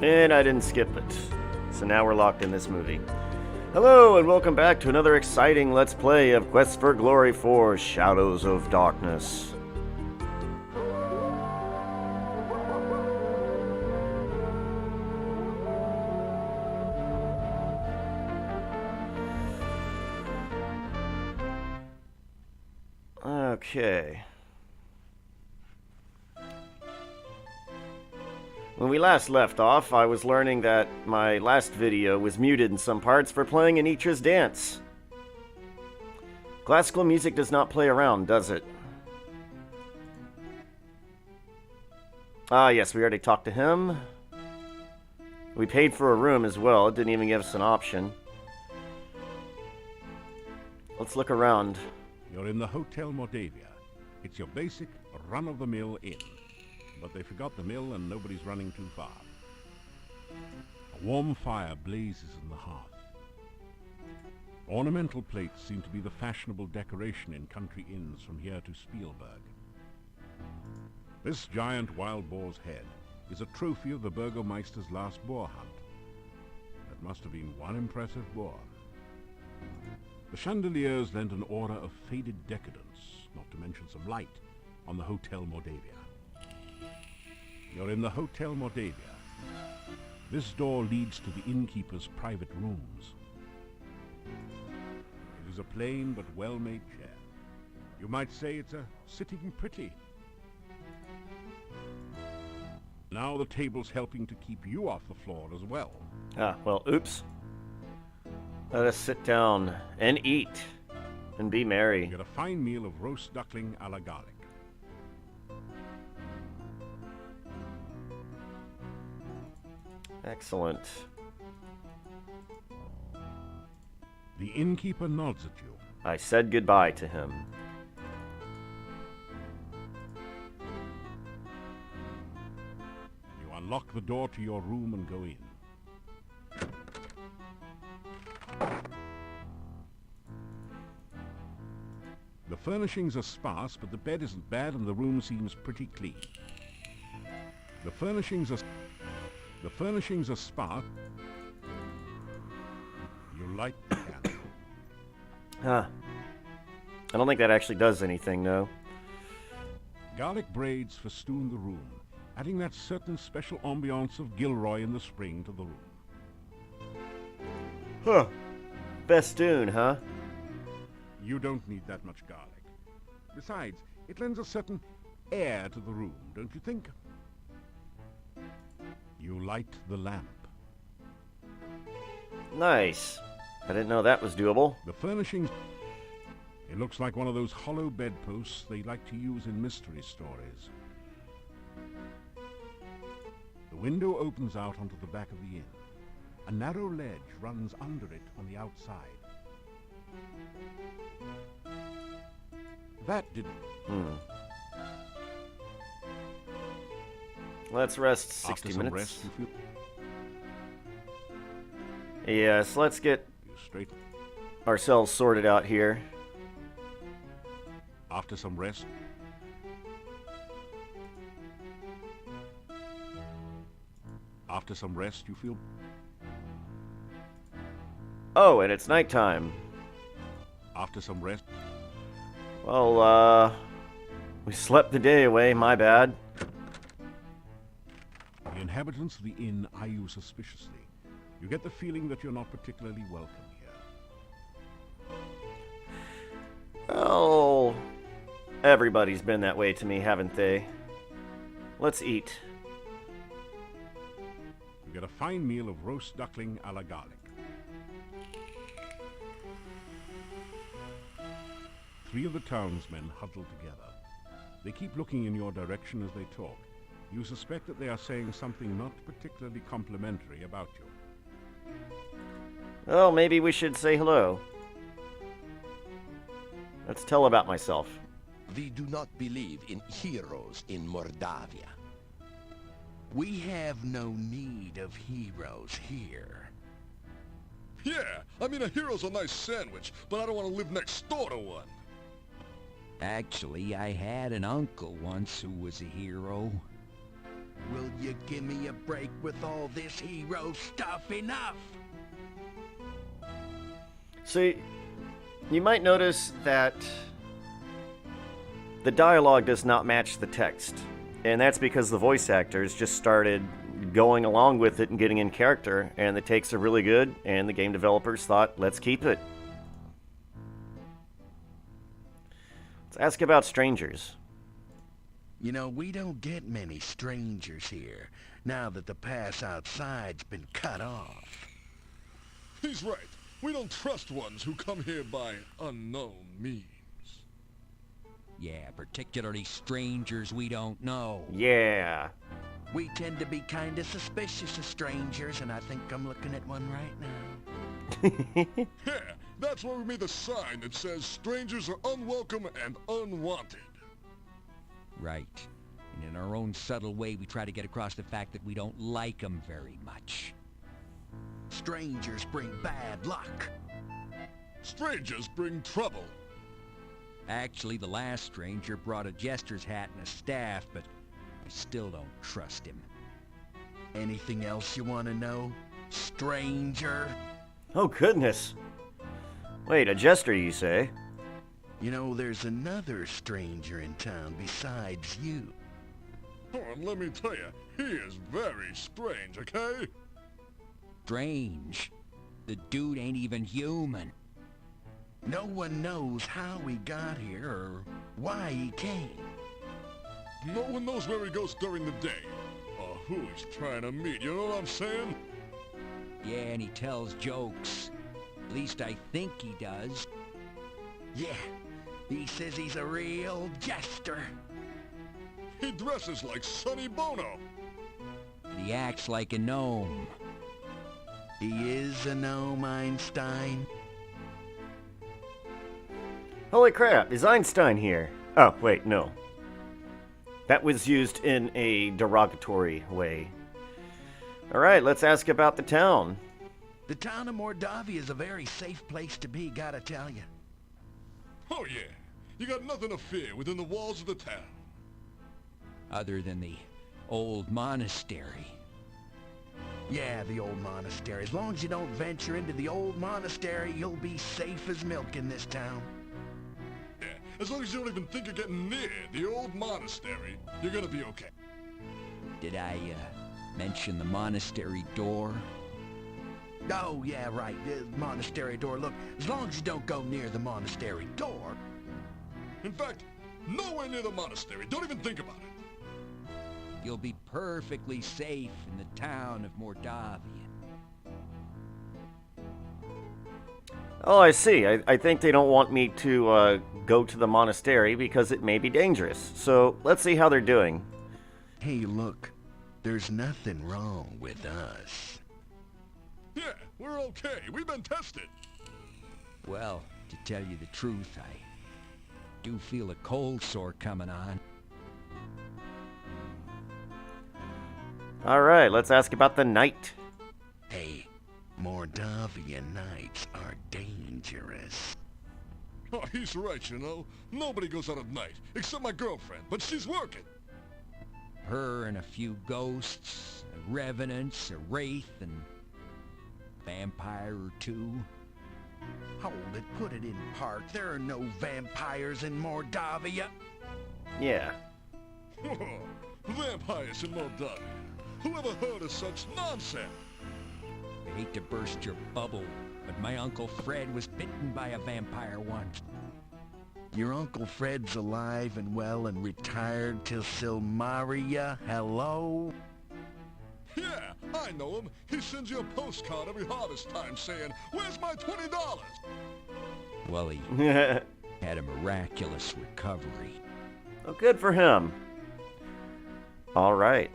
And I didn't skip it. So now we're locked in this movie. Hello, and welcome back to another exciting Let's Play of Quest for Glory 4 Shadows of Darkness. Okay. When we last left off, I was learning that my last video was muted in some parts for playing Anitra's dance. Classical music does not play around, does it? Ah, yes, we already talked to him. We paid for a room as well. It didn't even give us an option. Let's look around. You're in the Hotel Mordavia. It's your basic, run-of-the-mill inn. But they forgot the mill and nobody's running too far. A warm fire blazes in the hearth. Ornamental plates seem to be the fashionable decoration in country inns from here to Spielberg. This giant wild boar's head is a trophy of the Burgomeister's last boar hunt. That must have been one impressive boar. The chandeliers lend an aura of faded decadence, not to mention some light, on the Hotel Mordavia. You're in the Hotel Mordavia. This door leads to the innkeeper's private rooms. It is a plain but well-made chair. You might say it's a sitting pretty. Now the table's helping to keep you off the floor as well. Ah, well, oops. Let us sit down and eat and be merry. You get a fine meal of roast duckling a la garlic. Excellent. The innkeeper nods at you. I said goodbye to him. You unlock the door to your room and go in. The furnishings are sparse, but the bed isn't bad and the room seems pretty clean. The furnishings are sparse. You light the candle. Huh. I don't think that actually does anything, no. Garlic braids festoon the room, adding that certain special ambiance of Gilroy in the spring to the room. Huh. Festoon, huh? You don't need that much garlic. Besides, it lends a certain air to the room, don't you think? You light the lamp. Nice. I didn't know that was doable. The furnishings... It looks like one of those hollow bedposts they like to use in mystery stories. The window opens out onto the back of the inn. A narrow ledge runs under it on the outside. That didn't... Let's rest 60 After some minutes. rest, you feel... Yes, let's get You straight... ourselves sorted out here. After some rest... After some rest, you feel... Oh, and it's nighttime. After some rest... Well, we slept the day away, my bad. The inhabitants of the inn eye you suspiciously. You get the feeling that you're not particularly welcome here. Oh, everybody's been that way to me, haven't they? Let's eat. You get a fine meal of roast duckling a la garlic. Three of the townsmen huddle together. They keep looking in your direction as they talk. You suspect that they are saying something not particularly complimentary about you. Well, maybe we should say hello. Let's tell about myself. We do not believe in heroes in Mordavia. We have no need of heroes here. Yeah, I mean, a hero's a nice sandwich, but I don't want to live next door to one. Actually, I had an uncle once who was a hero. Will you give me a break with all this hero stuff? Enough! See, you might notice that the dialogue does not match the text. And that's because the voice actors just started going along with it and getting in character, and the takes are really good, and the game developers thought, let's keep it. Let's ask about strangers. You know, we don't get many strangers here, now that the pass outside's been cut off. He's right. We don't trust ones who come here by unknown means. Yeah, particularly strangers we don't know. Yeah. We tend to be kinda suspicious of strangers, and I think I'm looking at one right now. Yeah, that's why we made the sign that says strangers are unwelcome and unwanted. Right. And in our own subtle way, we try to get across the fact that we don't like them very much. Strangers bring bad luck. Strangers bring trouble. Actually, the last stranger brought a jester's hat and a staff, but I still don't trust him. Anything else you want to know, stranger? Oh, goodness. Wait, a jester, you say? You know, there's another stranger in town besides you. Oh, and let me tell you, he is very strange, okay? Strange. The dude ain't even human. No one knows how he got here or why he came. No one knows where he goes during the day, or who he's trying to meet, you know what I'm saying? Yeah, and he tells jokes. At least I think he does. Yeah, he says he's a real jester. He dresses like Sonny Bono. And he acts like a gnome. He is a gnome, Einstein. Holy crap, is Einstein here? Oh, wait, no. That was used in a derogatory way. Alright, let's ask about the town. The town of Mordavia is a very safe place to be, gotta tell you. Oh yeah, you got nothing to fear within the walls of the town. Other than the old monastery. Yeah, the old monastery. As long as you don't venture into the old monastery, you'll be safe as milk in this town. Yeah, as long as you don't even think of getting near the old monastery, you're gonna be okay. Did I, mention the monastery door? Oh, yeah, right. The monastery door. Look, as long as you don't go near the monastery door. In fact, nowhere near the monastery. Don't even think about it. You'll be perfectly safe in the town of Mordavia. Oh, I see. I think they don't want me to go to the monastery because it may be dangerous. So let's see how they're doing. Hey, look. There's nothing wrong with us. Yeah, we're okay. We've been tested. Well, to tell you the truth, I do feel a cold sore coming on. Alright, let's ask about the night. Hey, Mordavia nights are dangerous. Oh, he's right, you know. Nobody goes out at night, except my girlfriend, but she's working. Her and a few ghosts, revenants, a wraith, and vampire or two. Hold it, put it in part. There are no vampires in Mordavia. Yeah. Vampires in Moldavia. Whoever heard of such nonsense? I hate to burst your bubble, but my Uncle Fred was bitten by a vampire once. Your Uncle Fred's alive and well and retired till Silmaria. Hello? Yeah, I know him. He sends you a postcard every harvest time saying, "Where's my $20?" Well, he had a miraculous recovery. Oh, good for him. Alright.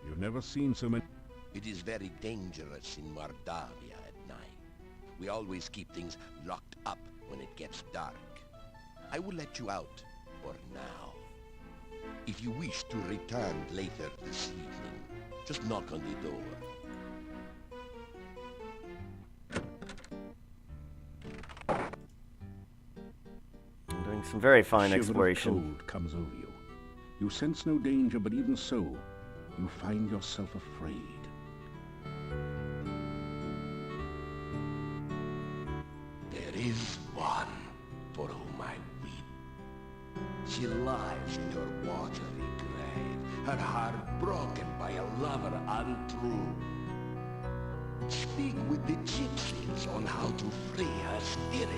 You've never seen so many... It is very dangerous in Mordavia at night. We always keep things locked up when it gets dark. I will let you out for now. If you wish to return later this evening, just knock on the door. Doing some very fine shiver of exploration. cold comes over you. You sense no danger, but even so, you find yourself afraid. There is one for whom I weep. She lies in her watery grave, her heart broken by a lover untrue. Speak with the gypsies on how to free her spirit.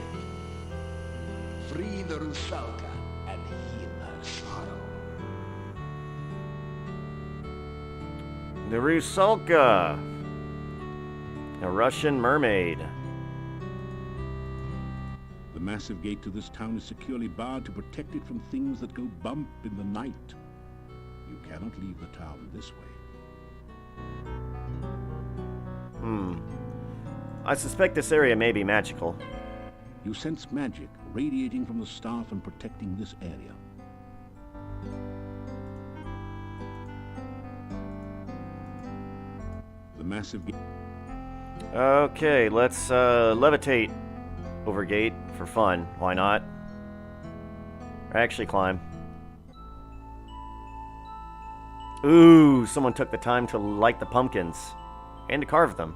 Free the Rusalka and heal her sorrow. The Rusalka, a Russian mermaid. The massive gate to this town is securely barred to protect it from things that go bump in the night. You cannot leave the town this way. I suspect this area may be magical. You sense magic radiating from the staff and protecting this area. The massive gate... Okay, let's levitate over gate for fun. Why not? Or actually climb. Ooh, someone took the time to light the pumpkins and to carve them.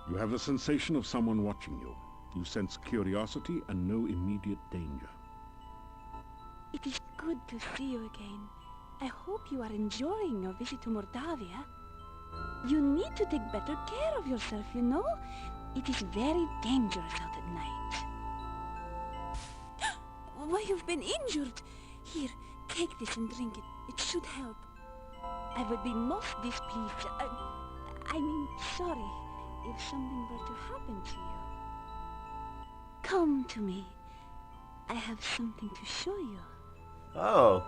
You have the sensation of someone watching you. You sense curiosity and no immediate danger. It is good to see you again. I hope you are enjoying your visit to Mordavia. You need to take better care of yourself, you know? It is very dangerous out at night. Why, you've been injured. Here, take this and drink it. It should help. I would be most displeased. I mean, sorry, if something were to happen to you. Come to me. I have something to show you. Oh.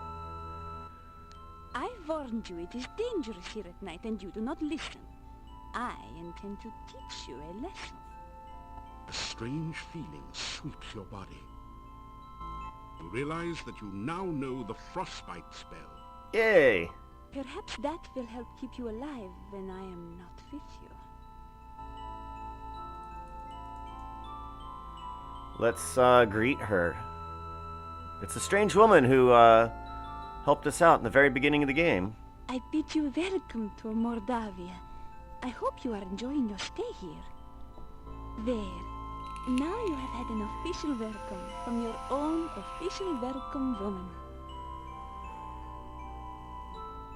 I warned you it is dangerous here at night and you do not listen. I intend to teach you a lesson. A strange feeling sweeps your body. You realize that you now know the frostbite spell. Yay. Perhaps that will help keep you alive when I am not with you. Let's greet her. It's a strange woman who helped us out in the very beginning of the game. I bid you welcome to Mordavia. I hope you are enjoying your stay here. There. Now you have had an official welcome from your own official welcome woman.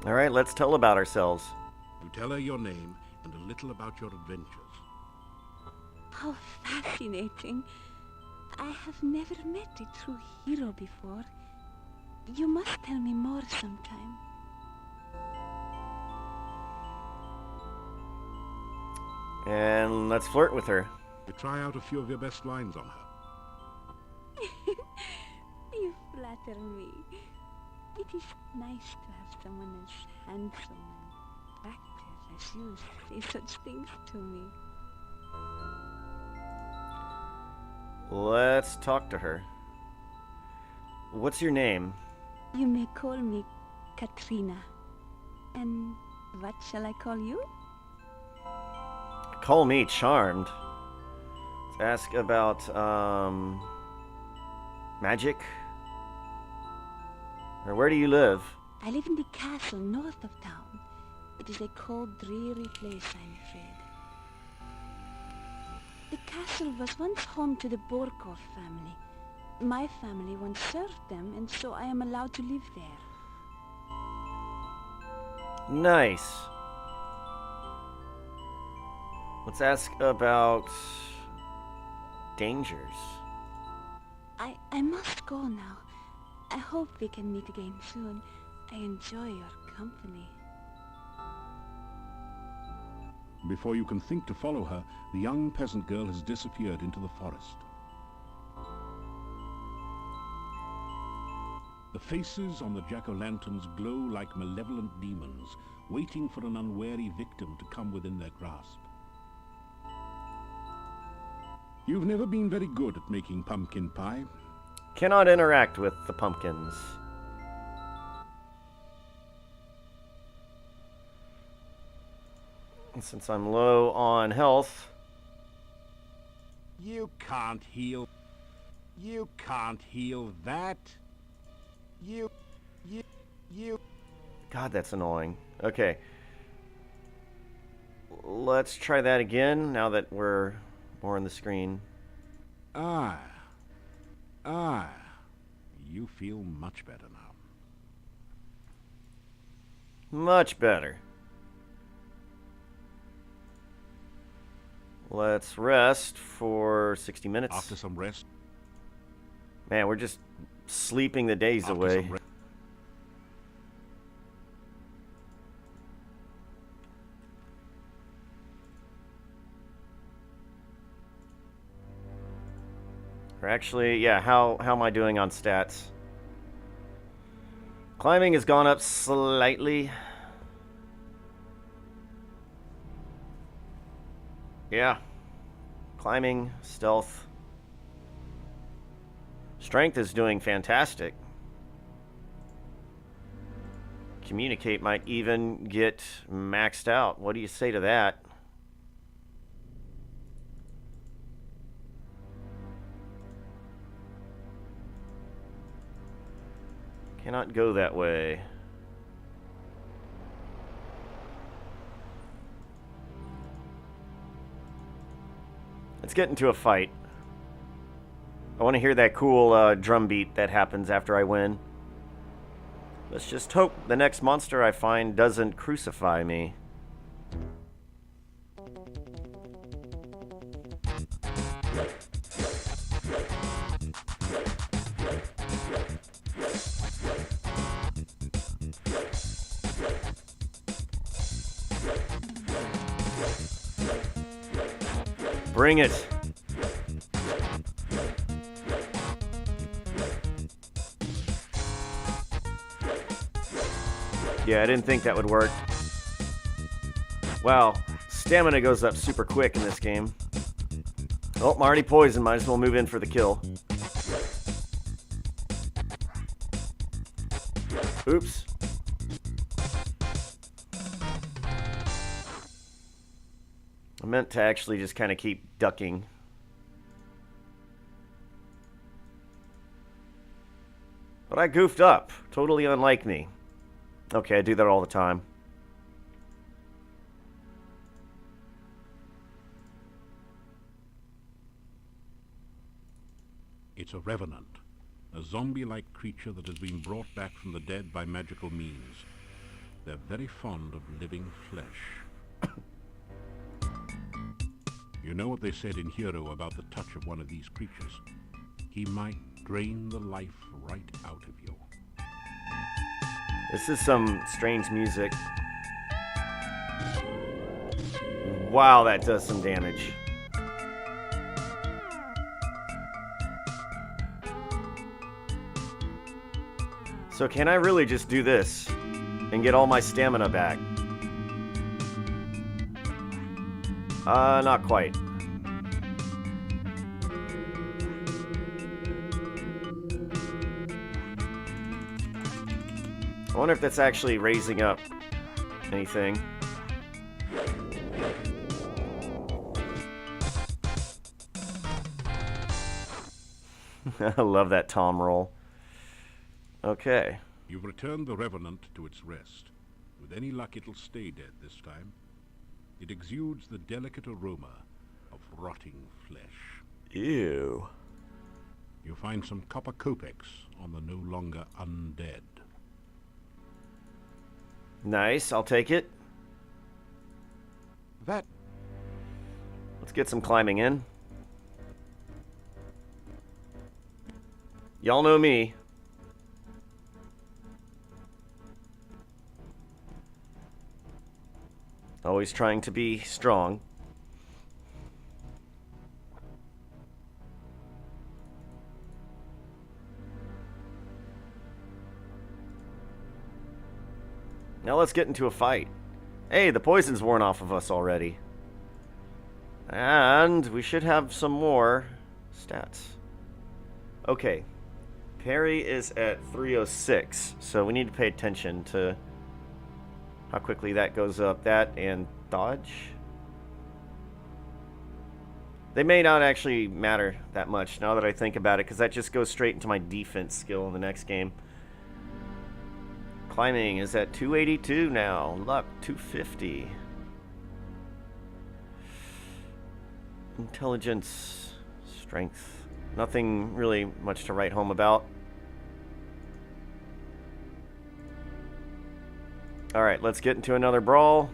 Alright, let's tell about ourselves. You tell her your name and a little about your adventures. How fascinating. I have never met a true hero before. You must tell me more sometime. And let's flirt with her. You try out a few of your best lines on her. You flatter me. It is nice to have someone as handsome and attractive as you say such things to me. Let's talk to her. What's your name? You may call me Katrina. And what shall I call you? Call me Charmed. Let's ask about, magic? Or where do you live? I live in the castle north of town. It is a cold, dreary place, I'm afraid. The castle was once home to the Borkov family. My family once served them, and so I am allowed to live there. Nice. Let's ask about dangers. I must go now. I hope we can meet again soon. I enjoy your company. Before you can think to follow her, the young peasant girl has disappeared into the forest. The faces on the jack-o'-lanterns glow like malevolent demons, waiting for an unwary victim to come within their grasp. You've never been very good at making pumpkin pie. Cannot interact with the pumpkins. And since I'm low on health... You can't heal. You can't heal that. You... God, that's annoying. Okay. Let's try that again, now that we're more on the screen. Ah. You feel much better now. Much better. Let's rest for 60 minutes. After some rest... Man, we're just sleeping the days away. Or actually, yeah, how am I doing on stats? Climbing has gone up slightly. Yeah. Climbing, stealth. Strength is doing fantastic. Communicate might even get maxed out. What do you say to that? Cannot go that way. Let's get into a fight. I want to hear that cool drum beat that happens after I win. Let's just hope the next monster I find doesn't crucify me. Bring it. Yeah, I didn't think that would work. Wow, stamina goes up super quick in this game. Oh, I'm already poisoned. Might as well move in for the kill. Oops. I meant to actually just kind of keep ducking. But I goofed up. Totally unlike me. Okay, I do that all the time. It's a revenant, a zombie-like creature that has been brought back from the dead by magical means. They're very fond of living flesh. You know what they said in Hero about the touch of one of these creatures? He might drain the life right out of you. This is some strange music. Wow, that does some damage. So can I really just do this and get all my stamina back? Not quite. I wonder if that's actually raising up anything. I love that tom roll. Okay. You've returned the revenant to its rest. With any luck, it'll stay dead this time. It exudes the delicate aroma of rotting flesh. Ew. You'll find some copper kopecks on the no longer undead. Nice, I'll take it. That... Let's get some climbing in. Y'all know me. Always trying to be strong. Now let's get into a fight. Hey, the poison's worn off of us already. And we should have some more stats. Okay. Parry is at 306, so we need to pay attention to how quickly that goes up. That and dodge. They may not actually matter that much now that I think about it, because that just goes straight into my defense skill in the next game. Climbing is at 282 now. Luck, 250. Intelligence, strength. Nothing really much to write home about. Alright, let's get into another brawl.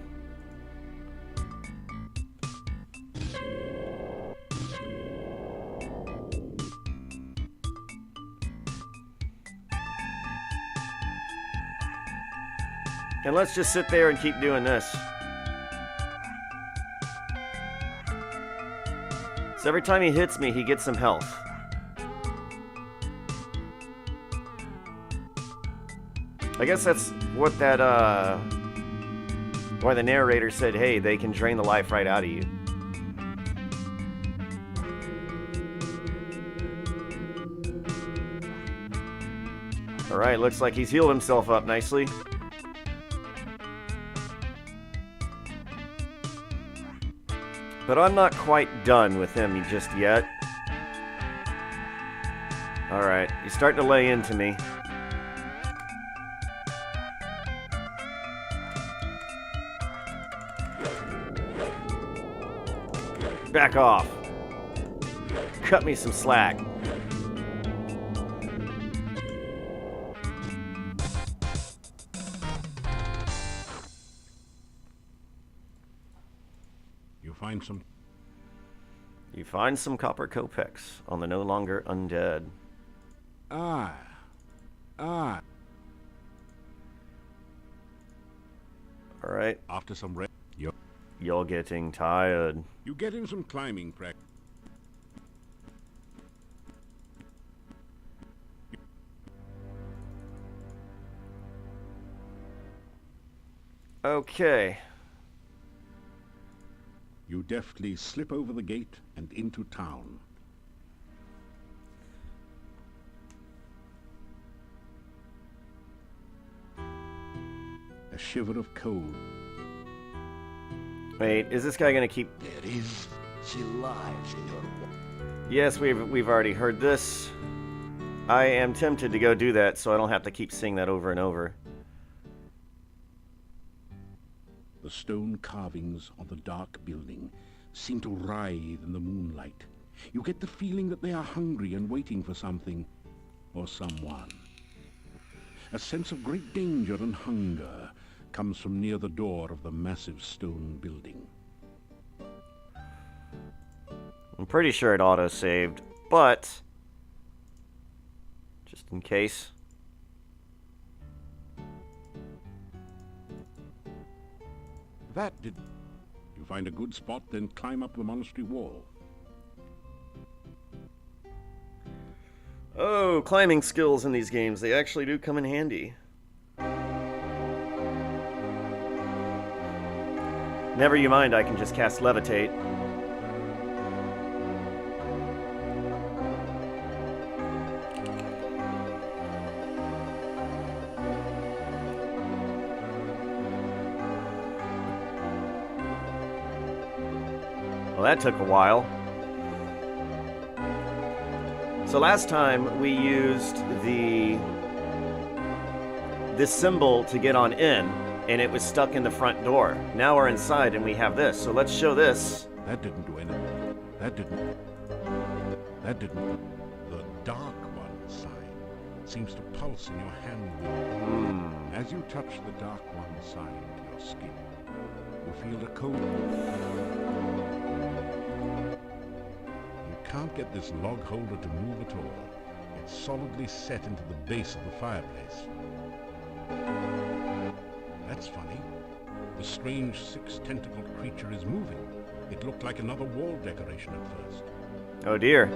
And let's just sit there and keep doing this. So every time he hits me, he gets some health. I guess that's what that, why the narrator said, hey, they can drain the life right out of you. Alright, looks like he's healed himself up nicely. But I'm not quite done with him just yet. Alright, he's starting to lay into me. Back off. Cut me some slack. You find some copper kopecks on the no longer undead. Ah. Alright. After some rest, You're getting tired. you get in some climbing practice. Okay. You deftly slip over the gate and into town. A shiver of cold. Wait, is this guy gonna keep... There is. She lies in your... Yes, we've already heard this. I am tempted to go do that so I don't have to keep seeing that over and over. The stone carvings on the dark building seem to writhe in the moonlight. You get the feeling that they are hungry and waiting for something or someone. A sense of great danger and hunger comes from near the door of the massive stone building. I'm pretty sure it auto-saved, but... just in case... That did... You find a good spot, then climb up the monastery wall. Oh, climbing skills in these games. They actually do come in handy. Never you mind, I can just cast Levitate. Well, that took a while. So last time we used this symbol to get on in, and it was stuck in the front door. Now we're inside and we have this. So let's show this. That didn't do anything. That didn't. The Dark One sign seems to pulse in your hand. As you touch the Dark One sign to your skin, you feel a cold. You can't get this log holder to move at all. It's solidly set into the base of the fireplace. That's funny. The strange six-tentacled creature is moving. It looked like another wall decoration at first. Oh dear.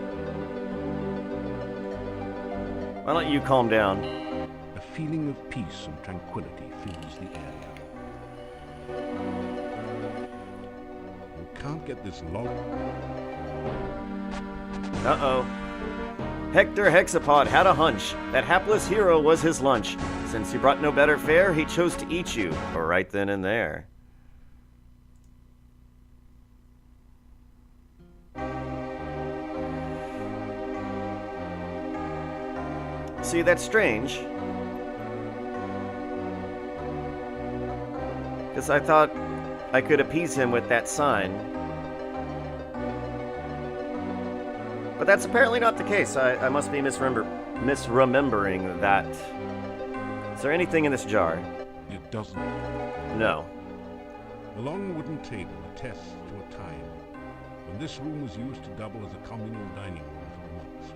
Why don't you calm down? A feeling of peace and tranquility fills the area. You can't get this log... Uh-oh. Hector Hexapod had a hunch that hapless hero was his lunch. Since he brought no better fare, he chose to eat you, right then and there. See, that's strange. Because I thought I could appease him with that sign. But that's apparently not the case. I must be misremembering that. Is there anything in this jar? It doesn't. No. A long wooden table attests to a time when this room was used to double as a communal dining room for the monks.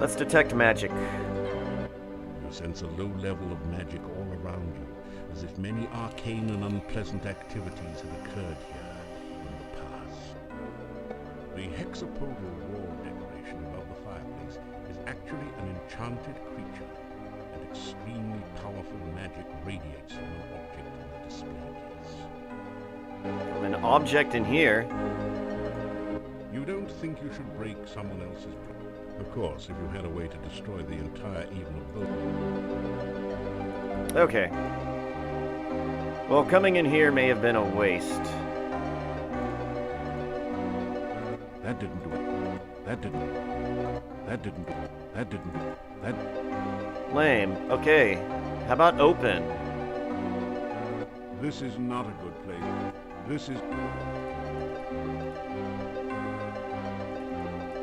Let's detect magic. You sense a low level of magic all around you, as if many arcane and unpleasant activities had occurred here in the past. The hexapodal wall decoration above the fireplace is actually an enchanted creature, and extremely powerful magic radiates from an object in the display case. From an object in here. You don't think you should break someone else's property? Of course, if you had a way to destroy the entire even of both. Okay. Well, coming in here may have been a waste. That didn't do it. That didn't do it. That didn't do it. That didn't do it. That... Lame. Okay. How about open? This is not a good place. This is...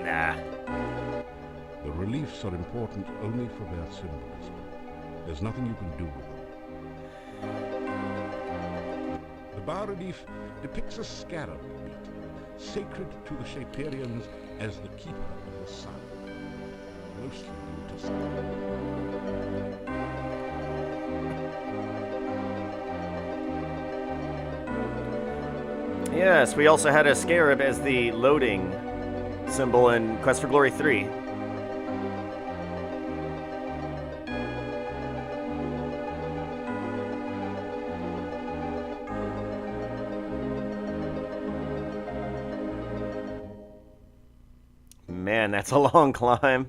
Nah. The reliefs are important only for their symbolism. There's nothing you can do with them. The bas-relief depicts a scarab beetle, sacred to the Shapirians as the keeper of the sun. Mostly due to Yes, we also had a scarab as the loading symbol in Quest for Glory 3. Man, that's a long climb.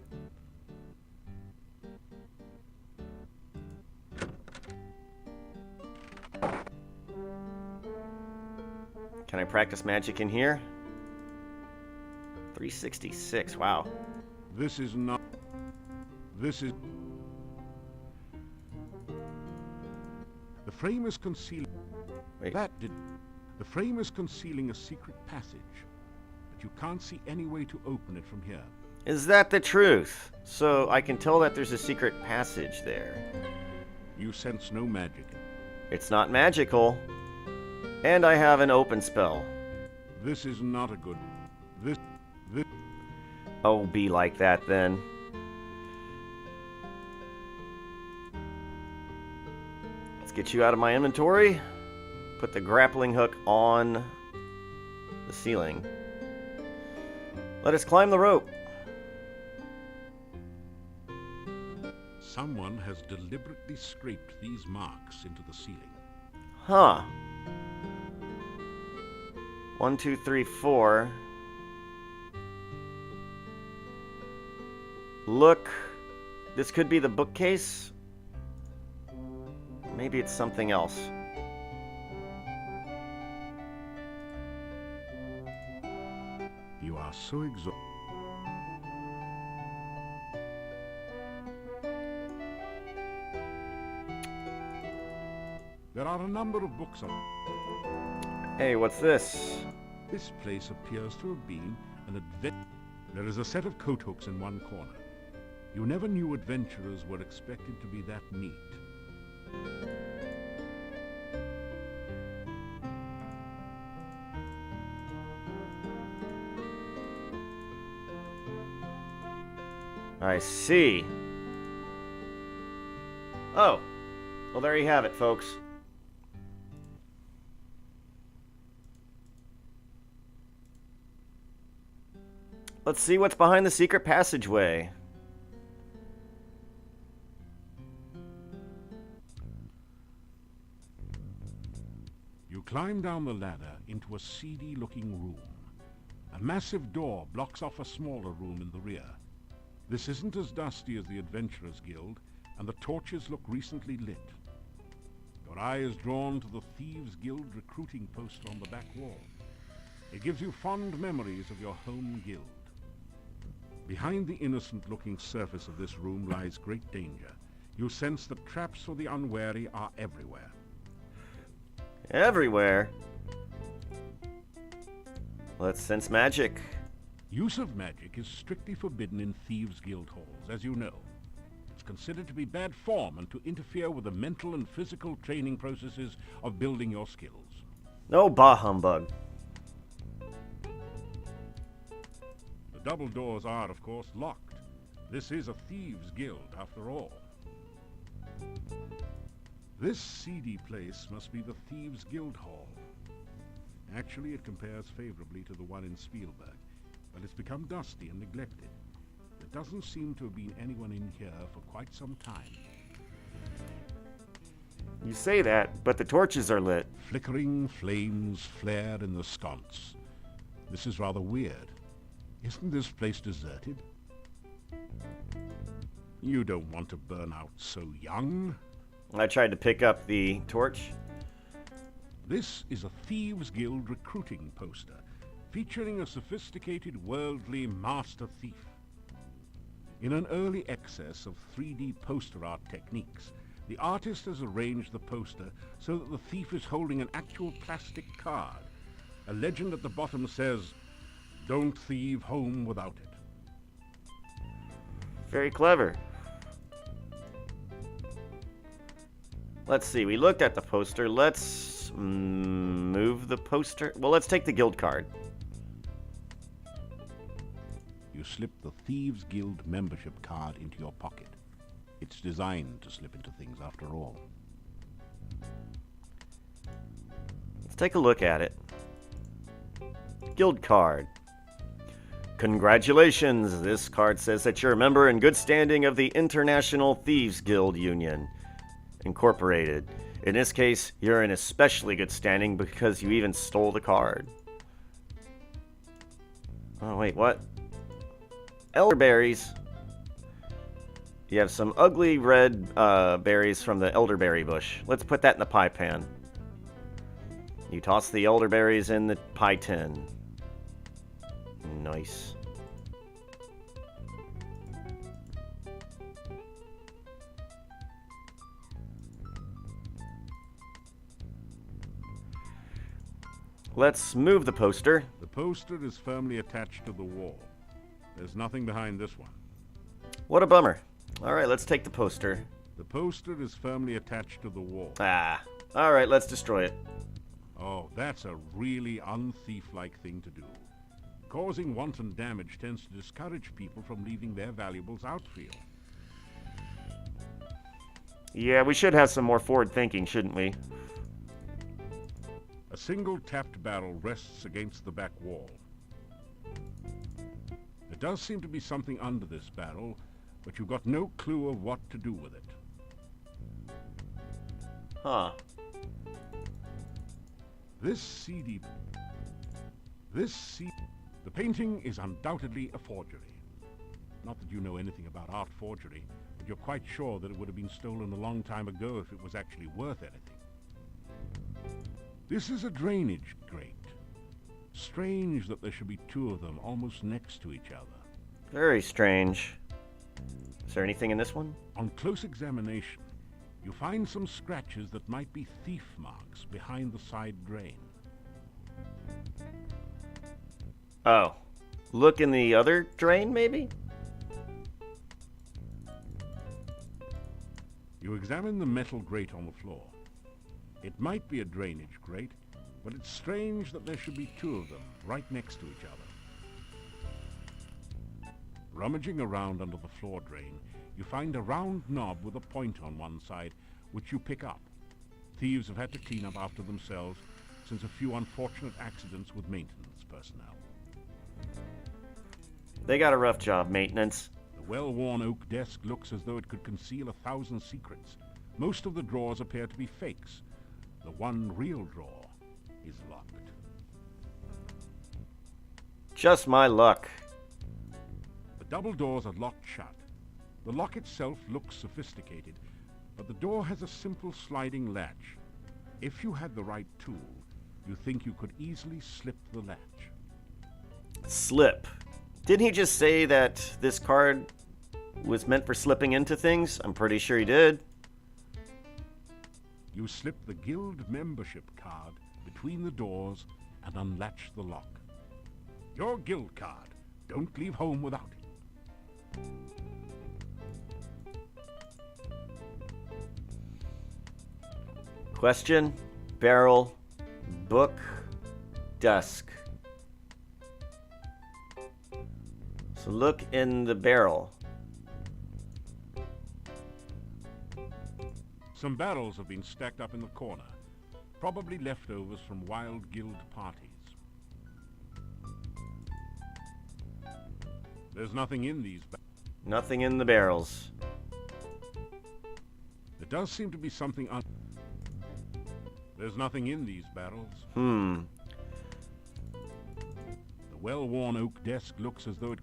Can I practice magic in here? 366, wow. This is not... This is... The frame is concealing... Wait. That did... The frame is concealing a secret passage, but you can't see any way to open it from here. Is that the truth? So I can tell that there's a secret passage there. You sense no magic. It's not magical. And I have an open spell. This is not a good... This... Oh, be like that then. Let's get you out of my inventory. Put the grappling hook on the ceiling. Let us climb the rope. Someone has deliberately scraped these marks into the ceiling. Huh. 1, 2, 3, 4. Look. This could be the bookcase. Maybe it's something else. You are so exhausted. There are a number of books on. Hey, what's this? This place appears to have been an adventure. There is a set of coat hooks in one corner. You never knew adventurers were expected to be that neat. I see. Oh. Well, there you have it, folks. Let's see what's behind the secret passageway. You climb down the ladder into a seedy-looking room. A massive door blocks off a smaller room in the rear. This isn't as dusty as the Adventurers Guild, and the torches look recently lit. Your eye is drawn to the Thieves Guild recruiting poster on the back wall. It gives you fond memories of your home guild. Behind the innocent-looking surface of this room lies great danger. You sense that traps for the unwary are everywhere. Everywhere. Let's sense magic. Use of magic is strictly forbidden in Thieves' Guild halls, as you know. It's considered to be bad form and to interfere with the mental and physical training processes of building your skills. No bah humbug. The double doors are, of course, locked. This is a Thieves' Guild, after all. This seedy place must be the Thieves' Guild Hall. Actually, it compares favorably to the one in Spielberg, but it's become dusty and neglected. There doesn't seem to have been anyone in here for quite some time. You say that, but the torches are lit. Flickering flames flare in the sconce. This is rather weird. Isn't this place deserted? You don't want to burn out so young. I tried to pick up the torch. This is a Thieves' Guild recruiting poster featuring a sophisticated worldly master thief. In an early excess of 3D poster art techniques, the artist has arranged the poster so that the thief is holding an actual plastic card. A legend at the bottom says, "Don't thieve home without it." Very clever. Let's see, we looked at the poster. Let's move the poster. Well, let's take the guild card. You slip the Thieves' Guild membership card into your pocket. It's designed to slip into things after all. Let's take a look at it. Guild card. Congratulations! This card says that you're a member in good standing of the International Thieves Guild Union, Incorporated. In this case, you're in especially good standing because you even stole the card. Oh, wait, what? Elderberries. You have some ugly red berries from the elderberry bush. Let's put that in the pie pan. You toss the elderberries in the pie tin. Nice. Let's move the poster. The poster is firmly attached to the wall. There's nothing behind this one. What a bummer. Alright, let's take the poster. The poster is firmly attached to the wall. Ah. Alright, let's destroy it. Oh, that's a really unthief-like thing to do. Causing wanton damage tends to discourage people from leaving their valuables outfield. Yeah, we should have some more forward thinking, shouldn't we? A single tapped barrel rests against the back wall. There does seem to be something under this barrel, but you've got no clue of what to do with it. Huh. The painting is undoubtedly a forgery. Not that you know anything about art forgery, but you're quite sure that it would have been stolen a long time ago if it was actually worth anything. This is a drainage grate. Strange that there should be two of them almost next to each other. Very strange. Is there anything in this one? On close examination, you find some scratches that might be thief marks behind the side drain. Oh. Look in the other drain, maybe? You examine the metal grate on the floor. It might be a drainage grate, but it's strange that there should be two of them right next to each other. Rummaging around under the floor drain, you find a round knob with a point on one side, which you pick up. Thieves have had to clean up after themselves since a few unfortunate accidents with maintenance personnel. They got a rough job, maintenance. The well-worn oak desk looks as though it could conceal 1,000 secrets. Most of the drawers appear to be fakes. The one real drawer is locked. Just my luck. The double doors are locked shut. The lock itself looks sophisticated, but the door has a simple sliding latch. If you had the right tool, you think you could easily slip the latch. Slip. Didn't he just say that this card was meant for slipping into things? I'm pretty sure he did. You slip the guild membership card between the doors and unlatch the lock. Your guild card. Don't leave home without it. Question, barrel, book, desk. So look in the barrel. Some barrels have been stacked up in the corner, probably leftovers from wild guild parties. There's nothing in these barrels. Nothing in the barrels. There does seem to be something There's nothing in these barrels. Hmm. The well-worn oak desk looks as though it...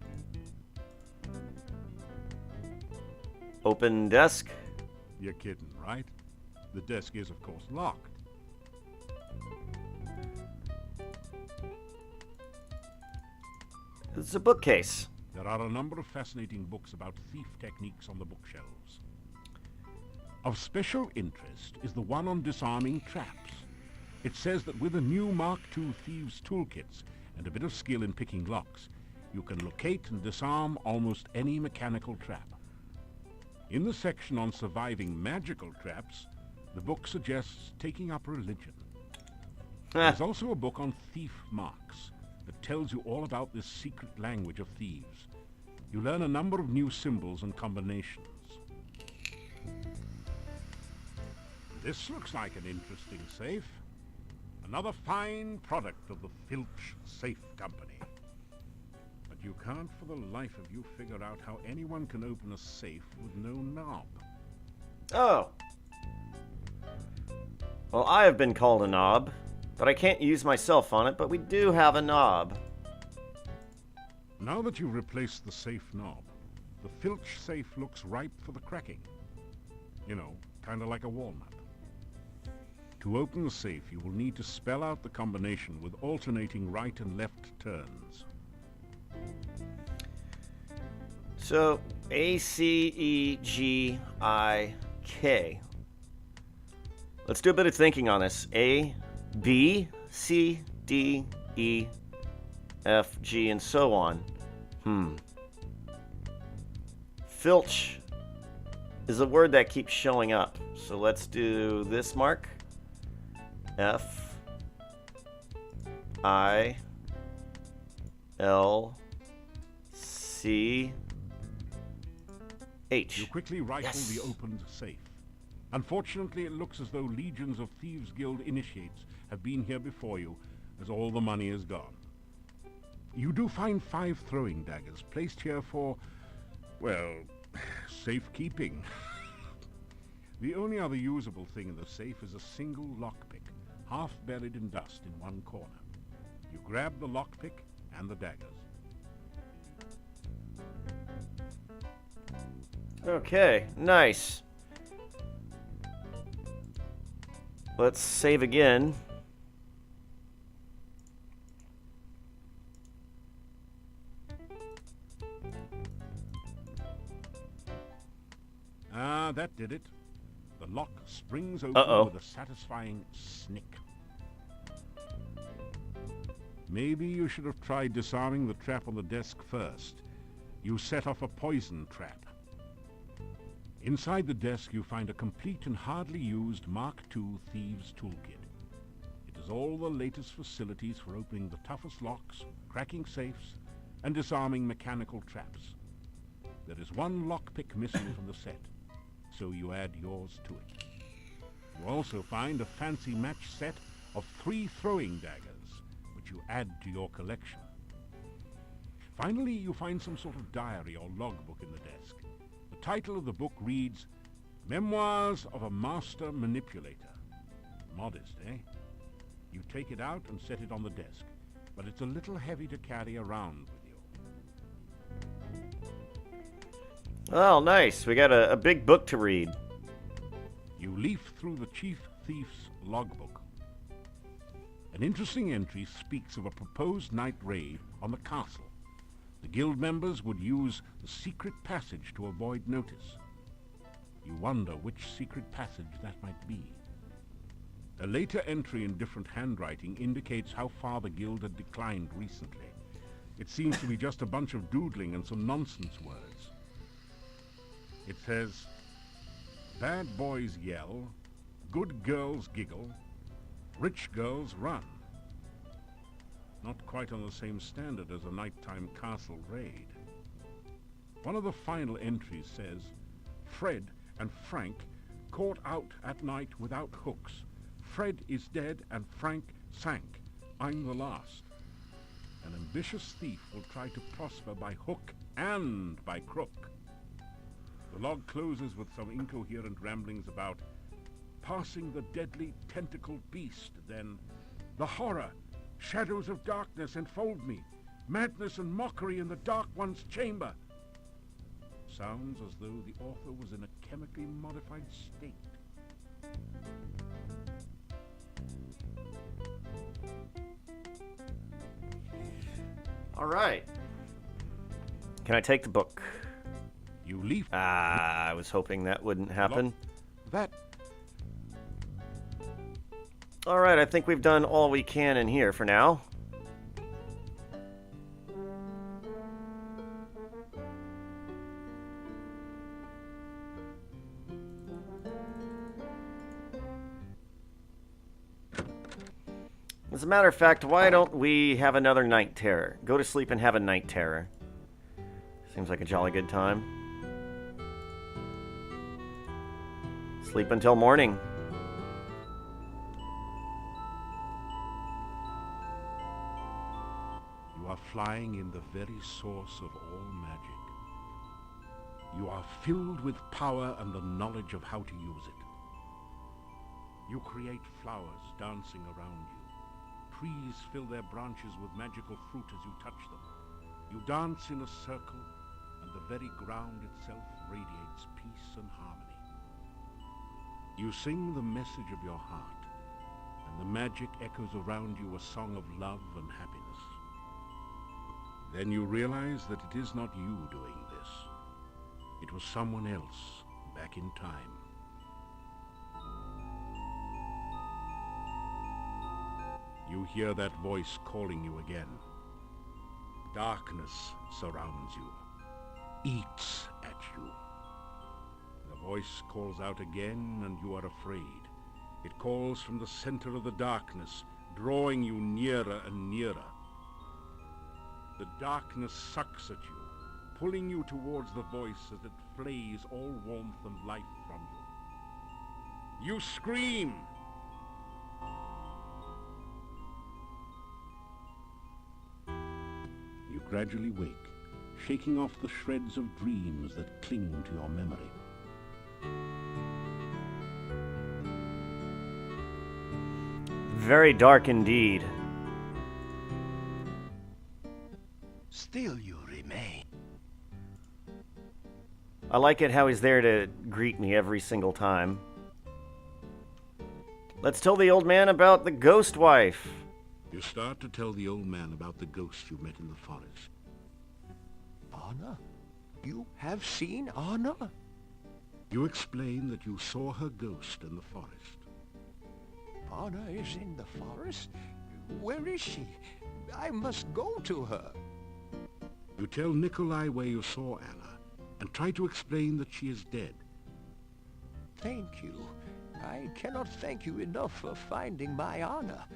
Open desk. You're kidding, right? The desk is, of course, locked. It's a bookcase. There are a number of fascinating books about thief techniques on the bookshelves. Of special interest is the one on disarming traps. It says that with a new Mark II thieves' toolkits and a bit of skill in picking locks, you can locate and disarm almost any mechanical trap. In the section on surviving magical traps, the book suggests taking up religion. There's also a book on thief marks that tells you all about this secret language of thieves. You learn a number of new symbols and combinations. This looks like an interesting safe. Another fine product of the Filch Safe Company. But you can't for the life of you figure out how anyone can open a safe with no knob. Oh. Well, I have been called a knob, but I can't use myself on it, but we do have a knob. Now that you've replaced the safe knob, the Filch safe looks ripe for the cracking. You know, kind of like a walnut. To open the safe, you will need to spell out the combination with alternating right and left turns. So, A-C-E-G-I-K. Let's do a bit of thinking on this. A, B, C, D, E, F, G, and so on. Filch is a word that keeps showing up. So let's do this mark. F, I, L, C, H. You quickly rifle Yes. the opened safe. Unfortunately, it looks as though legions of Thieves' Guild initiates have been here before you, as all the money is gone. You do find 5 throwing daggers placed here for, well, safekeeping. The only other usable thing in the safe is a single lockpick, half buried in dust in one corner. You grab the lockpick and the daggers. Okay, nice. Let's save again. Ah, that did it. The lock springs open with a satisfying snick. Maybe you should have tried disarming the trap on the desk first. You set off a poison trap. Inside the desk you find a complete and hardly used Mark II Thieves' Toolkit. It has all the latest facilities for opening the toughest locks, cracking safes, and disarming mechanical traps. There is one lockpick missing from the set, so you add yours to it. You also find a fancy match set of 3 throwing daggers, which you add to your collection. Finally, you find some sort of diary or logbook in the desk. The title of the book reads, Memoirs of a Master Manipulator. Modest, eh? You take it out and set it on the desk, but it's a little heavy to carry around with you. Oh, nice. We got a big book to read. You leaf through the Chief Thief's logbook. An interesting entry speaks of a proposed night raid on the castle. The guild members would use the secret passage to avoid notice. You wonder which secret passage that might be. A later entry in different handwriting indicates how far the guild had declined recently. It seems to be just a bunch of doodling and some nonsense words. It says, "Bad boys yell, good girls giggle, rich girls run." Not quite on the same standard as a nighttime castle raid. One of the final entries says, "Fred and Frank caught out at night without hooks. Fred is dead and Frank sank. I'm the last." An ambitious thief will try to prosper by hook and by crook. The log closes with some incoherent ramblings about passing the deadly tentacled beast, then the horror, shadows of darkness enfold me, madness and mockery in the dark one's chamber. Sounds as though the author was in a chemically modified state. All right. Can I take the book? You leave I was hoping that wouldn't happen. that. All right, I think we've done all we can in here for now. As a matter of fact, why don't we have another night terror? Go to sleep and have a night terror. Seems like a jolly good time. Sleep until morning. You are flying in the very source of all magic. You are filled with power and the knowledge of how to use it. You create flowers dancing around you. Trees fill their branches with magical fruit as you touch them. You dance in a circle, and the very ground itself radiates peace and harmony. You sing the message of your heart, and the magic echoes around you a song of love and happiness. Then you realize that it is not you doing this. It was someone else back in time. You hear that voice calling you again. Darkness surrounds you, eats at you. The voice calls out again, and you are afraid. It calls from the center of the darkness, drawing you nearer and nearer. The darkness sucks at you, pulling you towards the voice as it flays all warmth and life from you. You scream! You gradually wake, shaking off the shreds of dreams that cling to your memory. Very dark indeed. Still you remain. I like it how he's there to greet me every single time. Let's tell the old man about the ghost wife. You start to tell the old man about the ghost you met in the forest. Anna? You have seen Anna? You explain that you saw her ghost in the forest. Anna is in the forest? Where is she? I must go to her. You tell Nikolai where you saw Anna, and try to explain that she is dead. Thank you. I cannot thank you enough for finding my Anna.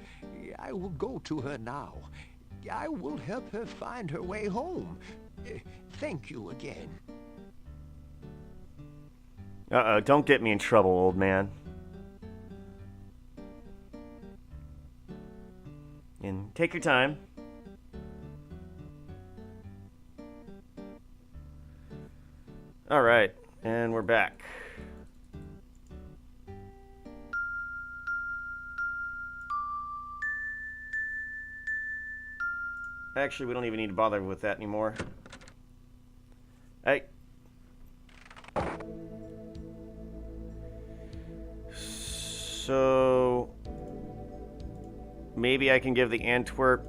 I will go to her now. I will help her find her way home. Thank you again. Uh-oh, don't get me in trouble, old man. And take your time. All right, and we're back. Actually, we don't even need to bother with that anymore. Hey. So maybe I can give the Antwerp.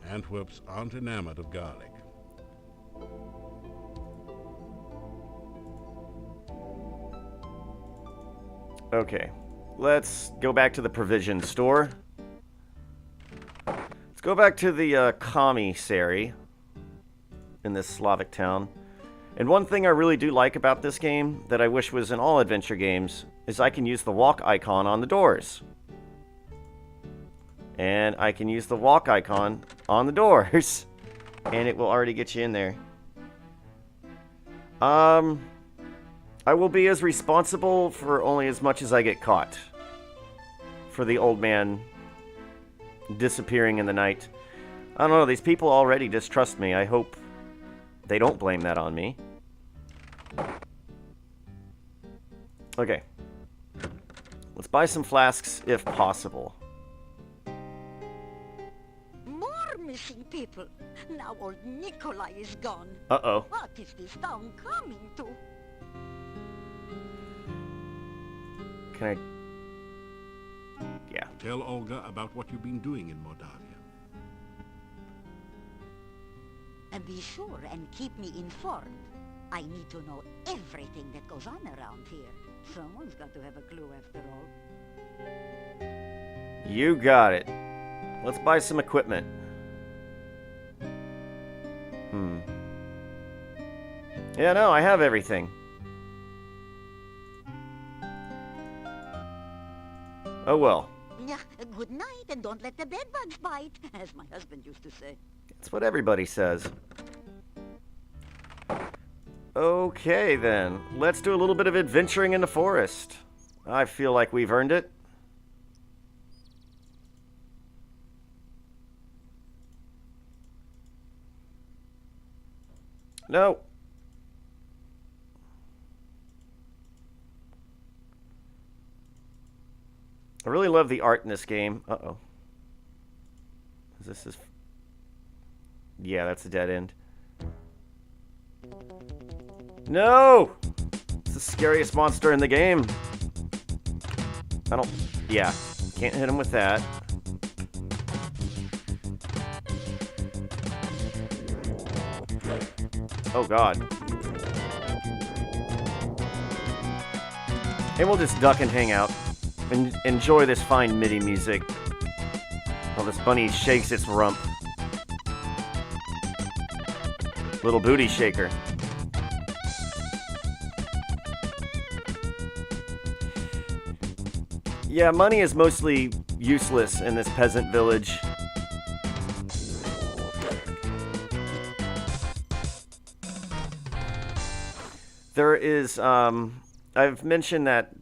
Antwerps aren't enamored of garlic. Okay. Let's go back to the provision store. Let's go back to the commissary in this Slavic town. And one thing I really do like about this game that I wish was in all adventure games is I can use the walk icon on the doors. And I can use the walk icon on the doors. And it will already get you in there. I will be as responsible for only as much as I get caught. For the old man disappearing in the night. I don't know, these people already distrust me. I hope they don't blame that on me. Okay. Let's buy some flasks if possible. More missing people. Now old Nikolai is gone. Uh-oh. What is this town coming to? Can I... Yeah. Tell Olga about what you've been doing in Moldavia. And be sure and keep me informed. I need to know everything that goes on around here. Someone's got to have a clue after all. You got it. Let's buy some equipment. Yeah, no, I have everything. Oh well. Yeah, good night, and don't let the bedbugs bite, as my husband used to say. That's what everybody says. Okay, then. Let's do a little bit of adventuring in the forest. I feel like we've earned it. No. I really love the art in this game. Uh-oh. This is... Yeah, that's a dead end. No! It's the scariest monster in the game. I don't... Yeah. Can't hit him with that. Oh, God. And we'll just duck and hang out. And enjoy this fine MIDI music. While this bunny shakes its rump. Little booty shaker. Yeah, money is mostly useless in this peasant village. There is, I've mentioned that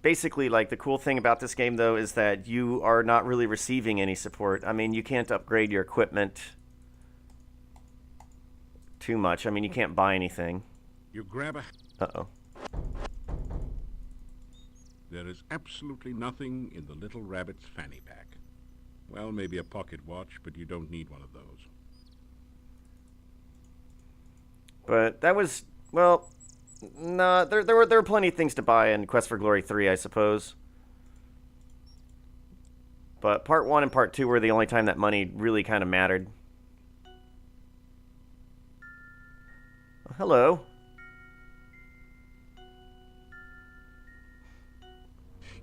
basically, like, the cool thing about this game, though, is that you are not really receiving any support. I mean, you can't upgrade your equipment too much. I mean, you can't buy anything. You grab a... Uh-oh. There is absolutely nothing in the little rabbit's fanny pack. Well, maybe a pocket watch, but you don't need one of those. But that was, well, no, there were plenty of things to buy in Quest for Glory 3, I suppose. But Part 1 and Part 2 were the only time that money really kind of mattered. Oh, hello.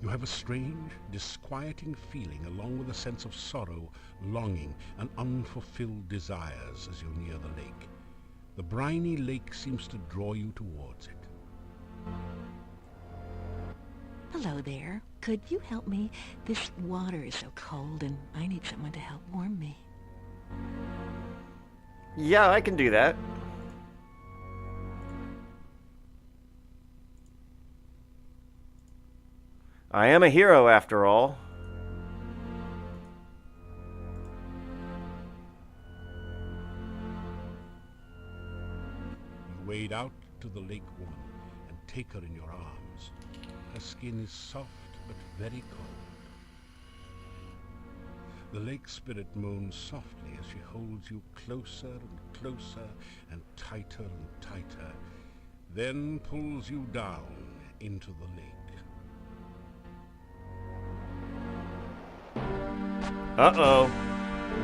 You have a strange, disquieting feeling along with a sense of sorrow, longing, and unfulfilled desires as you near the lake. The briny lake seems to draw you towards it. Hello there. Could you help me? This water is so cold and I need someone to help warm me. Yeah, I can do that. I am a hero, after all. You wade out to the lake woman and take her in your arms. Her skin is soft but very cold. The lake spirit moans softly as she holds you closer and closer and tighter, then pulls you down into the lake. Uh-oh.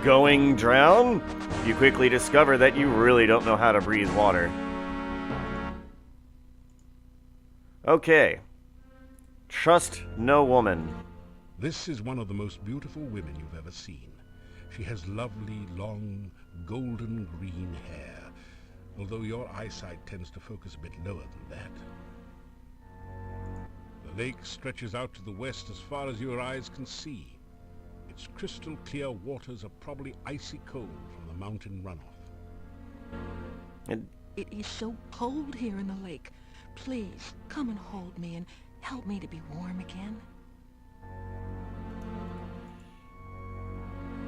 Going drown? You quickly discover that you really don't know how to breathe water. Okay. Trust no woman. This is one of the most beautiful women you've ever seen. She has lovely, long, golden green hair, although your eyesight tends to focus a bit lower than that. The lake stretches out to the west as far as your eyes can see. Its crystal clear waters are probably icy cold from the mountain runoff. And It is so cold here in the lake. Please, come and hold me and help me to be warm again.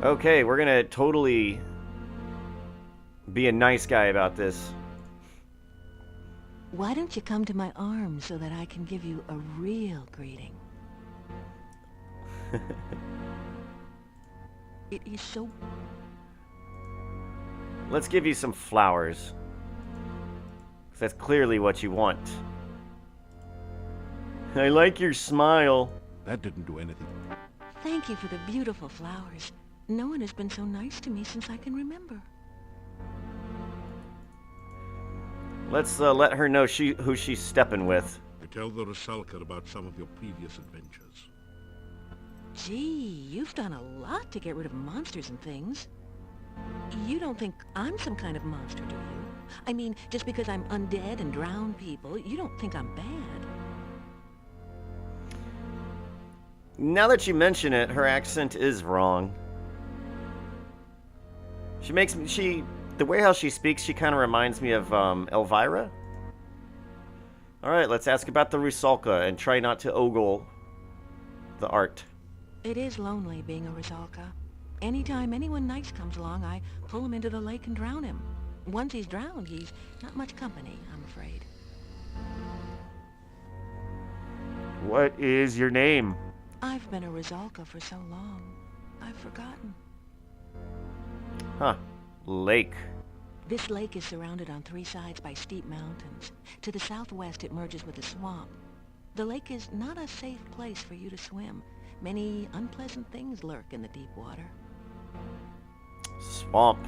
okay, we're gonna totally be a nice guy about this. Why don't you come to my arms so that I can give you a real greeting? It is so... Let's give you some flowers. 'Cause that's clearly what you want. I like your smile. That didn't do anything. Thank you for the beautiful flowers. No one has been so nice to me since I can remember. Let's let her know who she's stepping with. I tell the Rusalka about some of your previous adventures. Gee, you've done a lot to get rid of monsters and things. You don't think I'm some kind of monster, do you? I mean, just because I'm undead and drown people, you don't think I'm bad. Now that you mention it, her accent is wrong. She makes me, the way how she speaks, she kind of reminds me of Elvira. Alright, let's ask about the Rusalka and try not to ogle the art. It is lonely being a Rusalka. Anytime anyone nice comes along, I pull him into the lake and drown him. Once he's drowned, he's not much company, I'm afraid. What is your name? I've been a Rusalka for so long, I've forgotten. Huh. Lake. This lake is surrounded on three sides by steep mountains. To the southwest, it merges with a swamp. The lake is not a safe place for you to swim. Many unpleasant things lurk in the deep water. Swamp.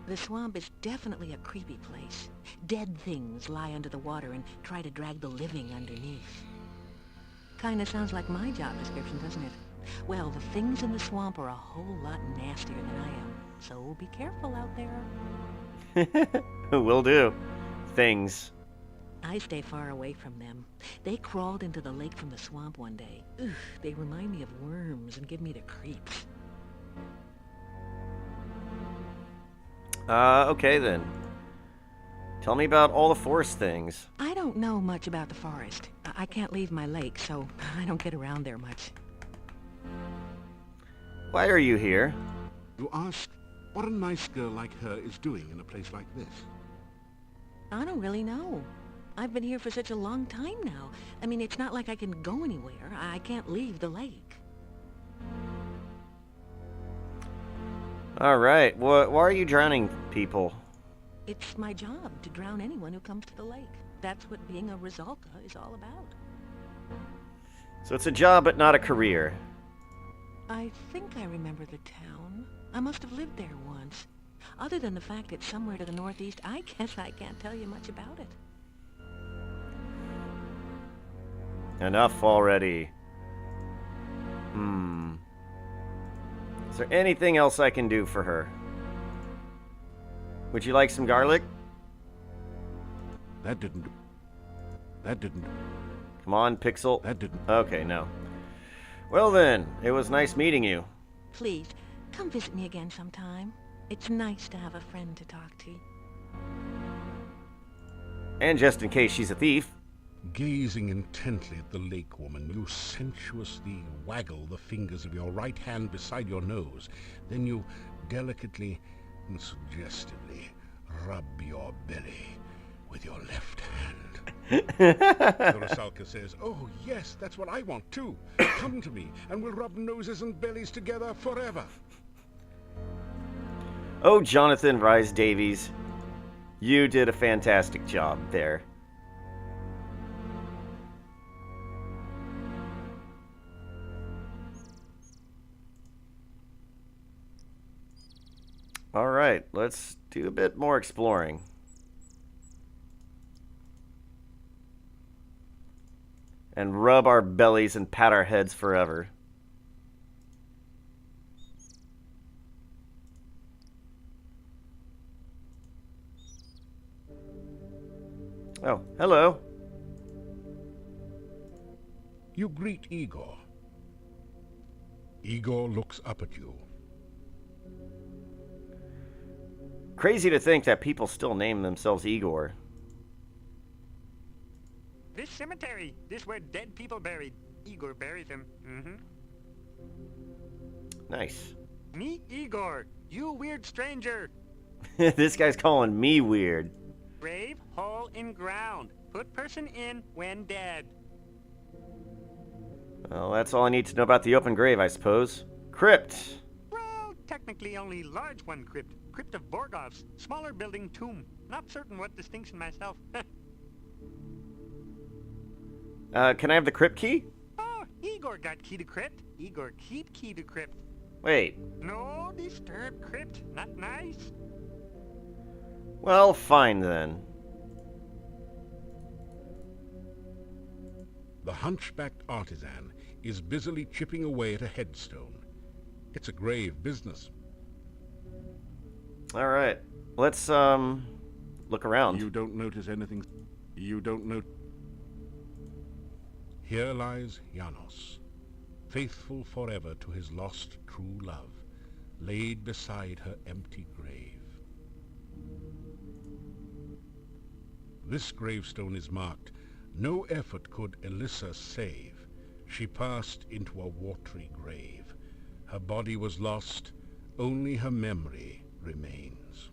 The swamp is definitely a creepy place. Dead things lie under the water and try to drag the living underneath. Kinda sounds like my job description, doesn't it? Well, the things in the swamp are a whole lot nastier than I am. So be careful out there. Will do. Things. I stay far away from them. They crawled into the lake from the swamp one day. Ugh, they remind me of worms and give me the creeps. Okay then. Tell me about all the forest things. I don't know much about the forest. I can't leave my lake, so I don't get around there much. Why are you here? You ask what a nice girl like her is doing in a place like this. I don't really know. I've been here for such a long time now. I mean, it's not like I can go anywhere. I can't leave the lake. Alright, why are you drowning people? It's my job to drown anyone who comes to the lake. That's what being a Rusalka is all about. So it's a job but not a career. I think I remember the town. I must have lived there once. Other than the fact it's somewhere to the northeast, I guess I can't tell you much about it. Enough already. Is there anything else I can do for her? Would you like some garlic? That didn't. Come on, Pixel. That didn't. Okay, no. Well then, it was nice meeting you. Please, come visit me again sometime. It's nice to have a friend to talk to. And just in case she's a thief. Gazing intently at the lake woman, you sensuously waggle the fingers of your right hand beside your nose. Then you delicately and suggestively rub your belly with your left hand. The Rusalka says, "Oh, yes, that's what I want too. Come to me, and we'll rub noses and bellies together forever." Oh, Jonathan Rhys Davies. You did a fantastic job there. Alright, let's do a bit more exploring. and rub our bellies and pat our heads forever. Oh, hello. You greet Igor. Igor looks up at you. Crazy to think that people still name themselves Igor. This cemetery, this where dead people buried. Igor buried them. Nice. Me, Igor. You weird stranger. This guy's calling me weird. Grave, hole in ground. Put person in when dead. Well, that's all I need to know about the open grave, I suppose. Crypt. Well, technically only large one crypt. Crypt of Borgov's. Smaller building tomb. Not certain what distinction myself. Can I have the crypt key? Oh, Igor got key to crypt. Igor keep key to crypt. Wait. No disturb crypt. Not nice. Well, fine then. The hunchbacked artisan is busily chipping away at a headstone. It's a grave business. All right. Let's, look around. You don't notice anything. You don't know. Here lies Janos, faithful forever to his lost true love, laid beside her empty grave. This gravestone is marked, "No effort could Elissa save. She passed into a watery grave. Her body was lost, only her memory remains."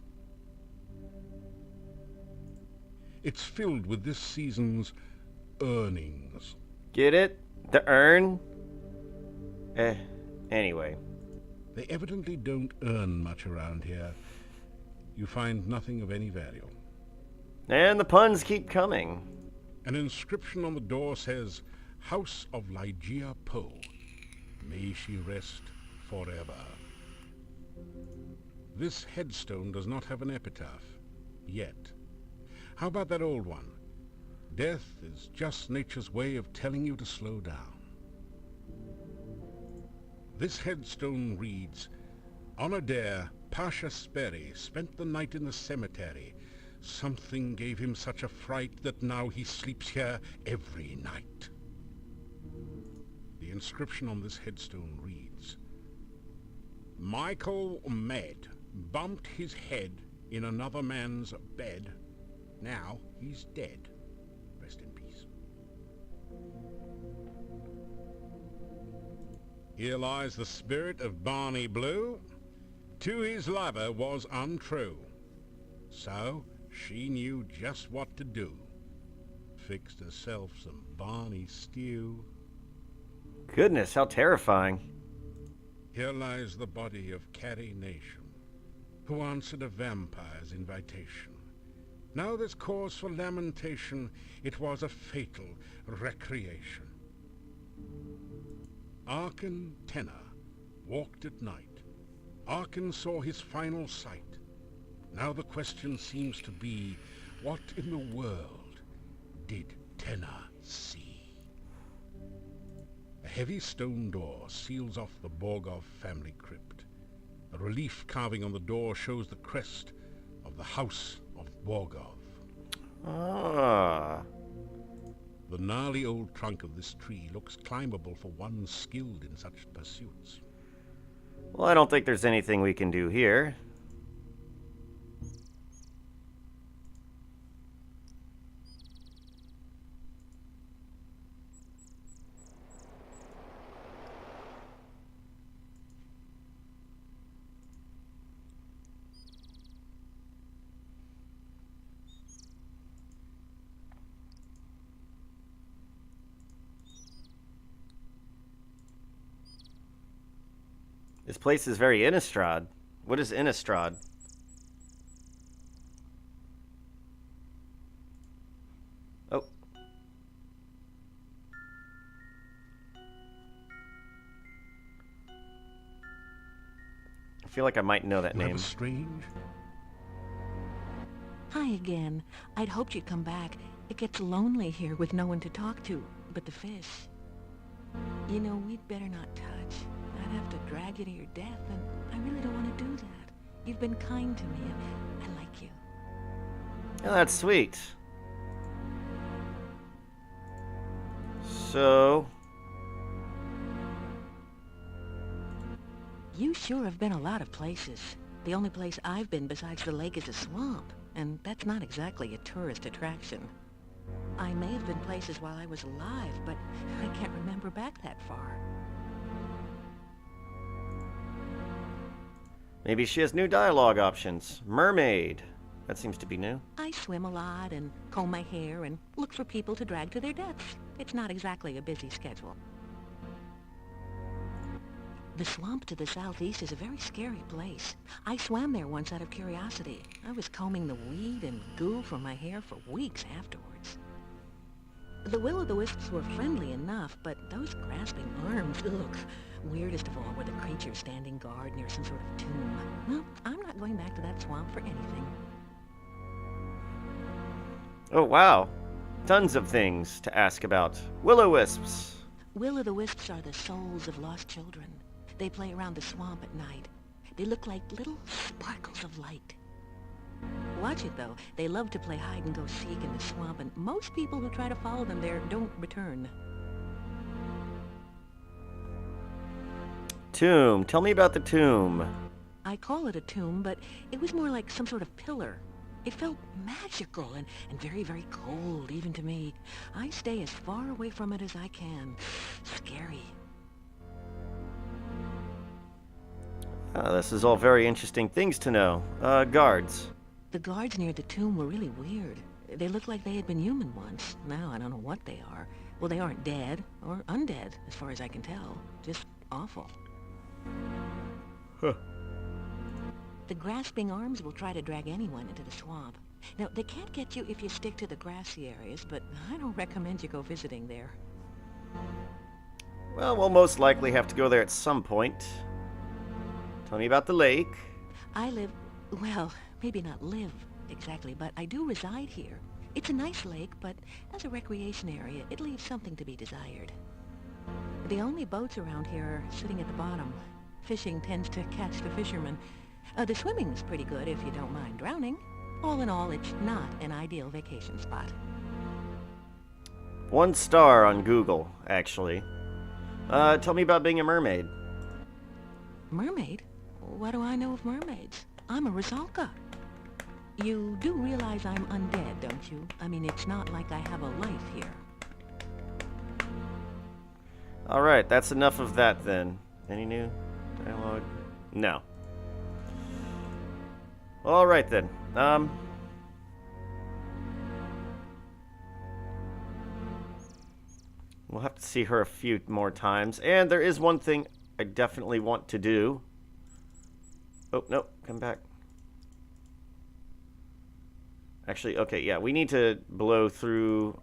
It's filled with this season's earnings. Get it? The urn? Anyway. They evidently don't earn much around here. You find nothing of any value. And the puns keep coming. An inscription on the door says, "House of Ligeia Poe. May she rest forever." This headstone does not have an epitaph, yet. How about that old one? Death is just nature's way of telling you to slow down. This headstone reads, "On a dare, Pasha Sperry spent the night in the cemetery. Something gave him such a fright that now he sleeps here every night." The inscription on this headstone reads, "Michael Med bumped his head in another man's bed. Now he's dead. Rest in peace." Here lies the spirit of Barney Blue. To his lover was untrue. So she knew just what to do. Fixed herself some Barney stew. Goodness, how terrifying. Here lies the body of Carrie Nation, who answered a vampire's invitation. Now there's cause for lamentation. It was a fatal recreation. Arkin Tenor walked at night. Arkin saw his final sight. Now the question seems to be, what in the world did Tenor see? A heavy stone door seals off the Borgov family crypt. A relief carving on the door shows the crest of the House of Borgov. Ah. The gnarly old trunk of this tree looks climbable for one skilled in such pursuits. Well, I don't think there's anything we can do here. This place is very Innistrad. What is Innistrad? Oh. I feel like I might know that name. Strange. Hi again. I'd hoped you'd come back. It gets lonely here with no one to talk to. but the fish. You know, we'd better not touch. I'd have to drag you to your death, and I really don't want to do that. You've been kind to me, and I like you. Oh, that's sweet. So... You sure have been a lot of places. The only place I've been besides the lake is a swamp, and that's not exactly a tourist attraction. I may have been places while I was alive, but I can't remember back that far. Maybe she has new dialogue options. Mermaid. That seems to be new. I swim a lot and comb my hair and look for people to drag to their deaths. It's not exactly a busy schedule. The swamp to the southeast is a very scary place. I swam there once out of curiosity. I was combing the weed and goo from my hair for weeks afterwards. The will-o'-the-wisps were friendly enough, but those grasping arms, ugh. Weirdest of all were the creatures standing guard near some sort of tomb. Well, I'm not going back to that swamp for anything. Oh, wow. Tons of things to ask about. Will-o'-wisps. Will-o'-the-wisps are the souls of lost children. They play around the swamp at night. They look like little sparkles of light. Watch it, though. They love to play hide-and-go-seek in the swamp, and most people who try to follow them there don't return. Tomb. Tell me about the tomb. I call it a tomb, but it was more like some sort of pillar. It felt magical and very, very cold, even to me. I stay as far away from it as I can. Scary. This is all very interesting things to know. Guards. The guards near the tomb were really weird. They looked like they had been human once. Now I don't know what they are. Well, they aren't dead or undead, as far as I can tell. Just awful. Huh. The grasping arms will try to drag anyone into the swamp. Now, they can't get you if you stick to the grassy areas, but I don't recommend you go visiting there. Well, we'll most likely have to go there at some point. Tell me about the lake. I live, well, maybe not live exactly, but I do reside here. It's a nice lake, but as a recreation area, it leaves something to be desired. The only boats around here are sitting at the bottom. Fishing tends to catch the fishermen. The swimming's pretty good if you don't mind drowning. All in all, it's not an ideal vacation spot. 1 star on Google, actually. Tell me about being a mermaid. Mermaid? What do I know of mermaids? I'm a Rusalka. You do realize I'm undead, don't you? I mean, it's not like I have a life here. Alright, that's enough of that then. Any new dialogue? No. Alright then. We'll have to see her a few more times. And there is one thing I definitely want to do. Oh, no, come back. Actually, okay, yeah, we need to blow through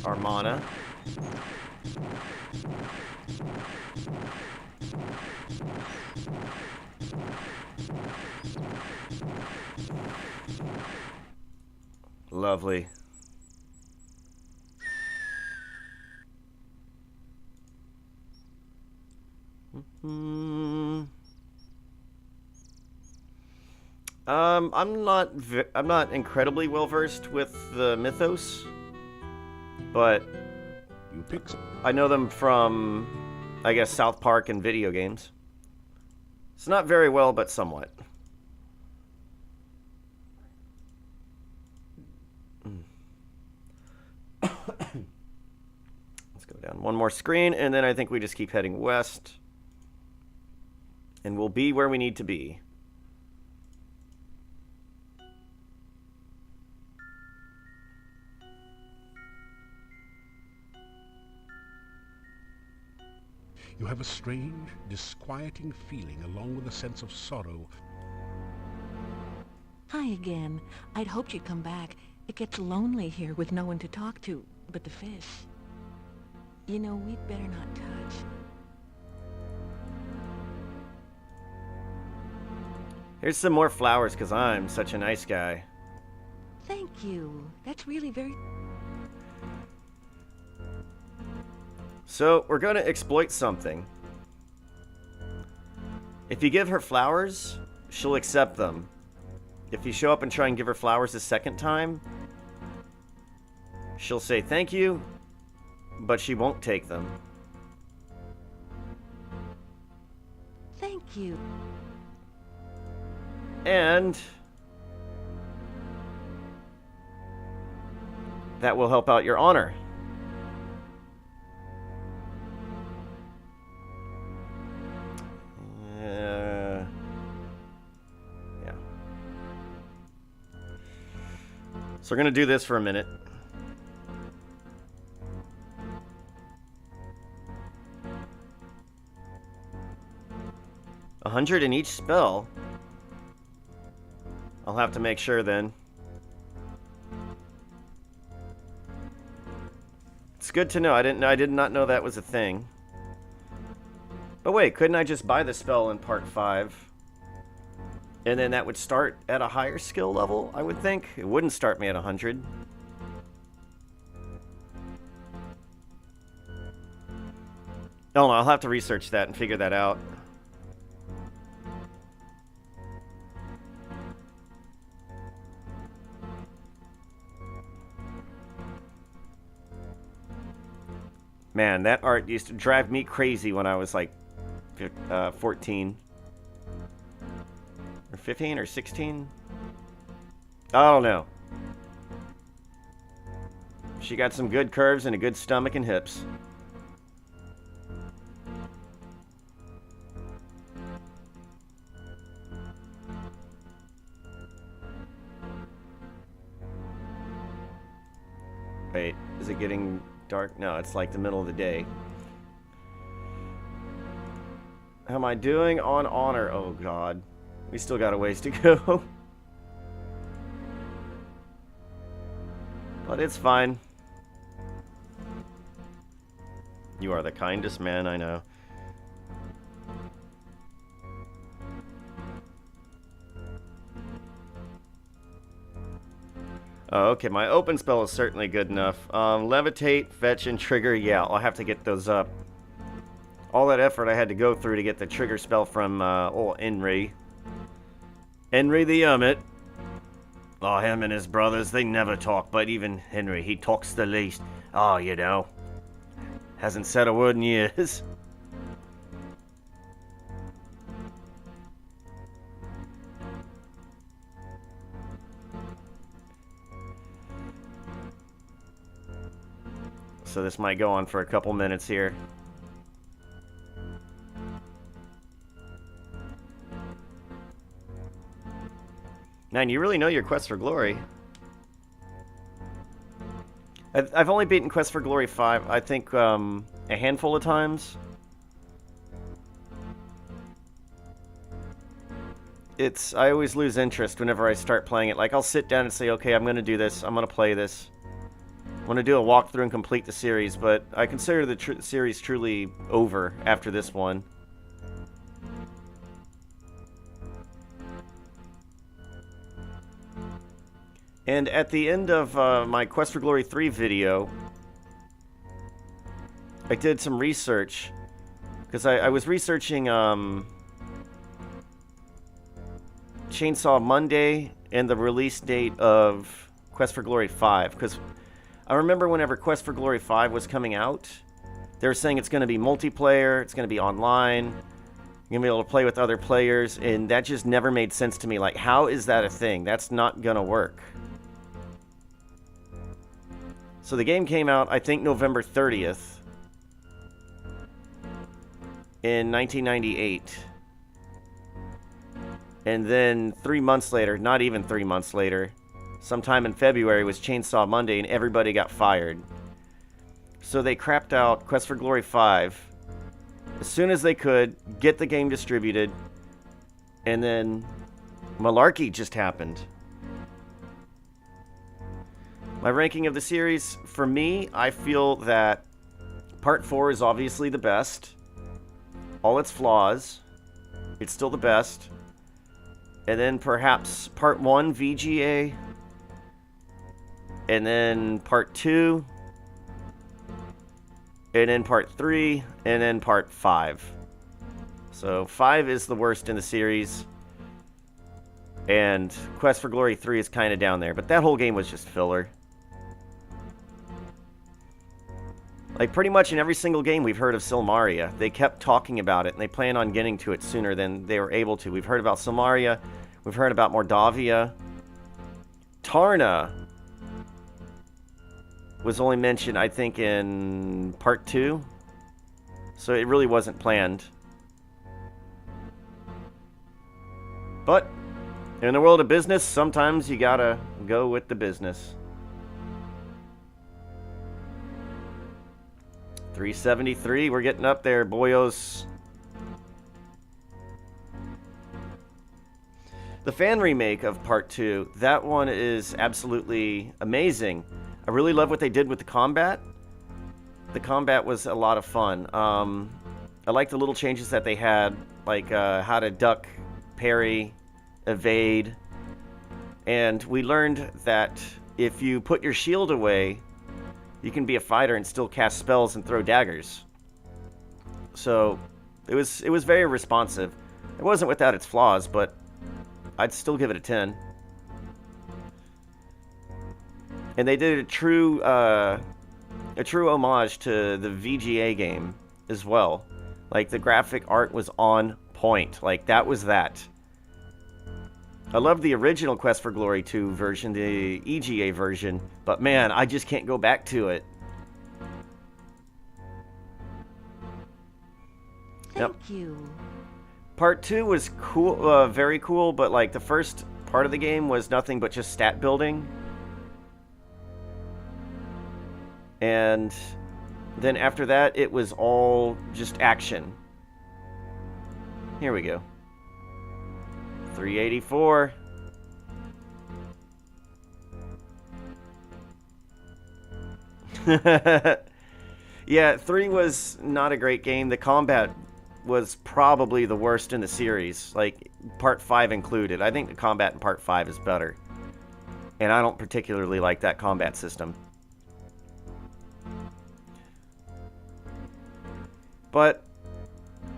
our mana. Lovely. I'm not incredibly well versed with the mythos, but I know them from, I guess, South Park and video games. It's not very well, but somewhat. Let's go down one more screen, and then I think we just keep heading west. And we'll be where we need to be. You have a strange, disquieting feeling along with a sense of sorrow. Hi again. I'd hoped you'd come back. It gets lonely here with no one to talk to but the fish. You know, we'd better not touch. Here's some more flowers, because I'm such a nice guy. Thank you. That's really very... So, we're going to exploit something. If you give her flowers, she'll accept them. If you show up and try and give her flowers a second time, she'll say thank you, but she won't take them. Thank you. And that will help out your honor. Yeah. So we're going to do this for a minute. $100 in each spell. I'll have to make sure then. It's good to know. I did not know that was a thing. But wait, couldn't I just buy the spell in part 5? And then that would start at a higher skill level, I would think. It wouldn't start me at 100. No, I'll have to research that and figure that out. Man, that art used to drive me crazy when I was like 14. Or 15 or 16? I don't know. She got some good curves and a good stomach and hips. Wait, is it getting dark? No, it's like the middle of the day. How am I doing on honor? Oh god. We still got a ways to go. But it's fine. You are the kindest man I know. Oh, okay, my open spell is certainly good enough. Levitate, fetch, and trigger. Yeah, I'll have to get those up. All that effort I had to go through to get the trigger spell from old Henry. Henry the Hermit. Oh, him and his brothers, they never talk, but even Henry, he talks the least. Oh, you know. Hasn't said a word in years. So this might go on for a couple minutes here. Man, you really know your Quest for Glory. I've only beaten Quest for Glory 5, I think, a handful of times. I always lose interest whenever I start playing it. Like, I'll sit down and say, okay, I'm going to do this. I'm going to play this. I want to do a walkthrough and complete the series, but I consider the series truly over after this one. And at the end of my Quest for Glory 3 video, I did some research, because I was researching Chainsaw Monday and the release date of Quest for Glory 5, because I remember whenever Quest for Glory 5 was coming out, they were saying it's going to be multiplayer, it's going to be online, you're going to be able to play with other players, and that just never made sense to me. Like, how is that a thing? That's not going to work. So the game came out, I think, November 30th in 1998. And then 3 months later, not even 3 months later, sometime in February was Chainsaw Monday and everybody got fired. So they crapped out Quest for Glory 5 as soon as they could, get the game distributed, and then malarkey just happened. My ranking of the series, for me, I feel that Part 4 is obviously the best. All its flaws, it's still the best. And then perhaps Part 1, VGA. And then Part 2. and then part 3, and then part 5. So 5 is the worst in the series, and Quest for Glory 3 is kind of down there, but that whole game was just filler. Like, pretty much in every single game we've heard of Silmaria. They kept talking about it, and they plan on getting to it sooner than they were able to. We've heard about Silmaria, we've heard about Mordavia. Tarna was only mentioned, I think, in part 2. So it really wasn't planned. But in the world of business, sometimes you gotta go with the business. 373, we're getting up there, boyos. The fan remake of Part 2, that one is absolutely amazing. I really love what they did with the combat. The combat was a lot of fun. I like the little changes that they had, like how to duck, parry, evade. And we learned that if you put your shield away, you can be a fighter and still cast spells and throw daggers. So it was very responsive. It wasn't without its flaws, but I'd still give it a 10. And they did a true homage to the VGA game as well. Like, the graphic art was on point. Like, that was that. I love the original Quest for Glory 2 version, the EGA version, but man, I just can't go back to it. Thank you. Part 2 was cool, very cool, but like the first part of the game was nothing but just stat building. And then after that, it was all just action. Here we go. 384. Yeah, 3 was not a great game. The combat was probably the worst in the series, like part 5 included. I think the combat in part 5 is better. And I don't particularly like that combat system. But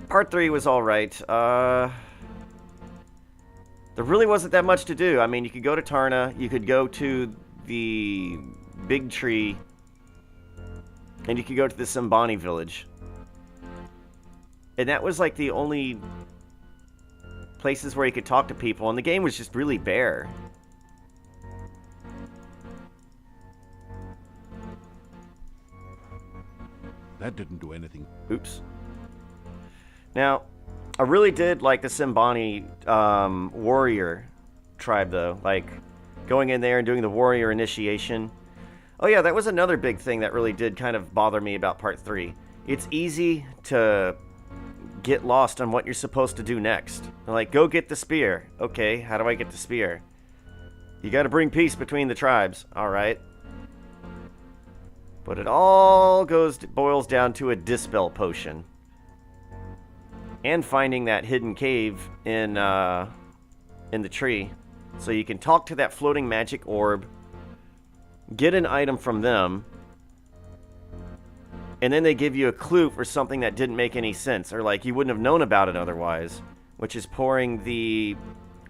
part 3 was alright. There really wasn't that much to do. I mean, you could go to Tarna, you could go to the big tree, and you could go to the Simbani village. And that was like the only places where you could talk to people, and the game was just really bare. That didn't do anything. Oops. Now, I really did like the Simbani warrior tribe, though. Like, going in there and doing the warrior initiation. Oh yeah, that was another big thing that really did kind of bother me about Part 3. It's easy to get lost on what you're supposed to do next. Like, go get the spear. Okay, how do I get the spear? You gotta bring peace between the tribes. Alright. But it all boils down to a dispel potion. And finding that hidden cave in the tree. So you can talk to that floating magic orb, get an item from them, and then they give you a clue for something that didn't make any sense, or like you wouldn't have known about it otherwise, which is pouring the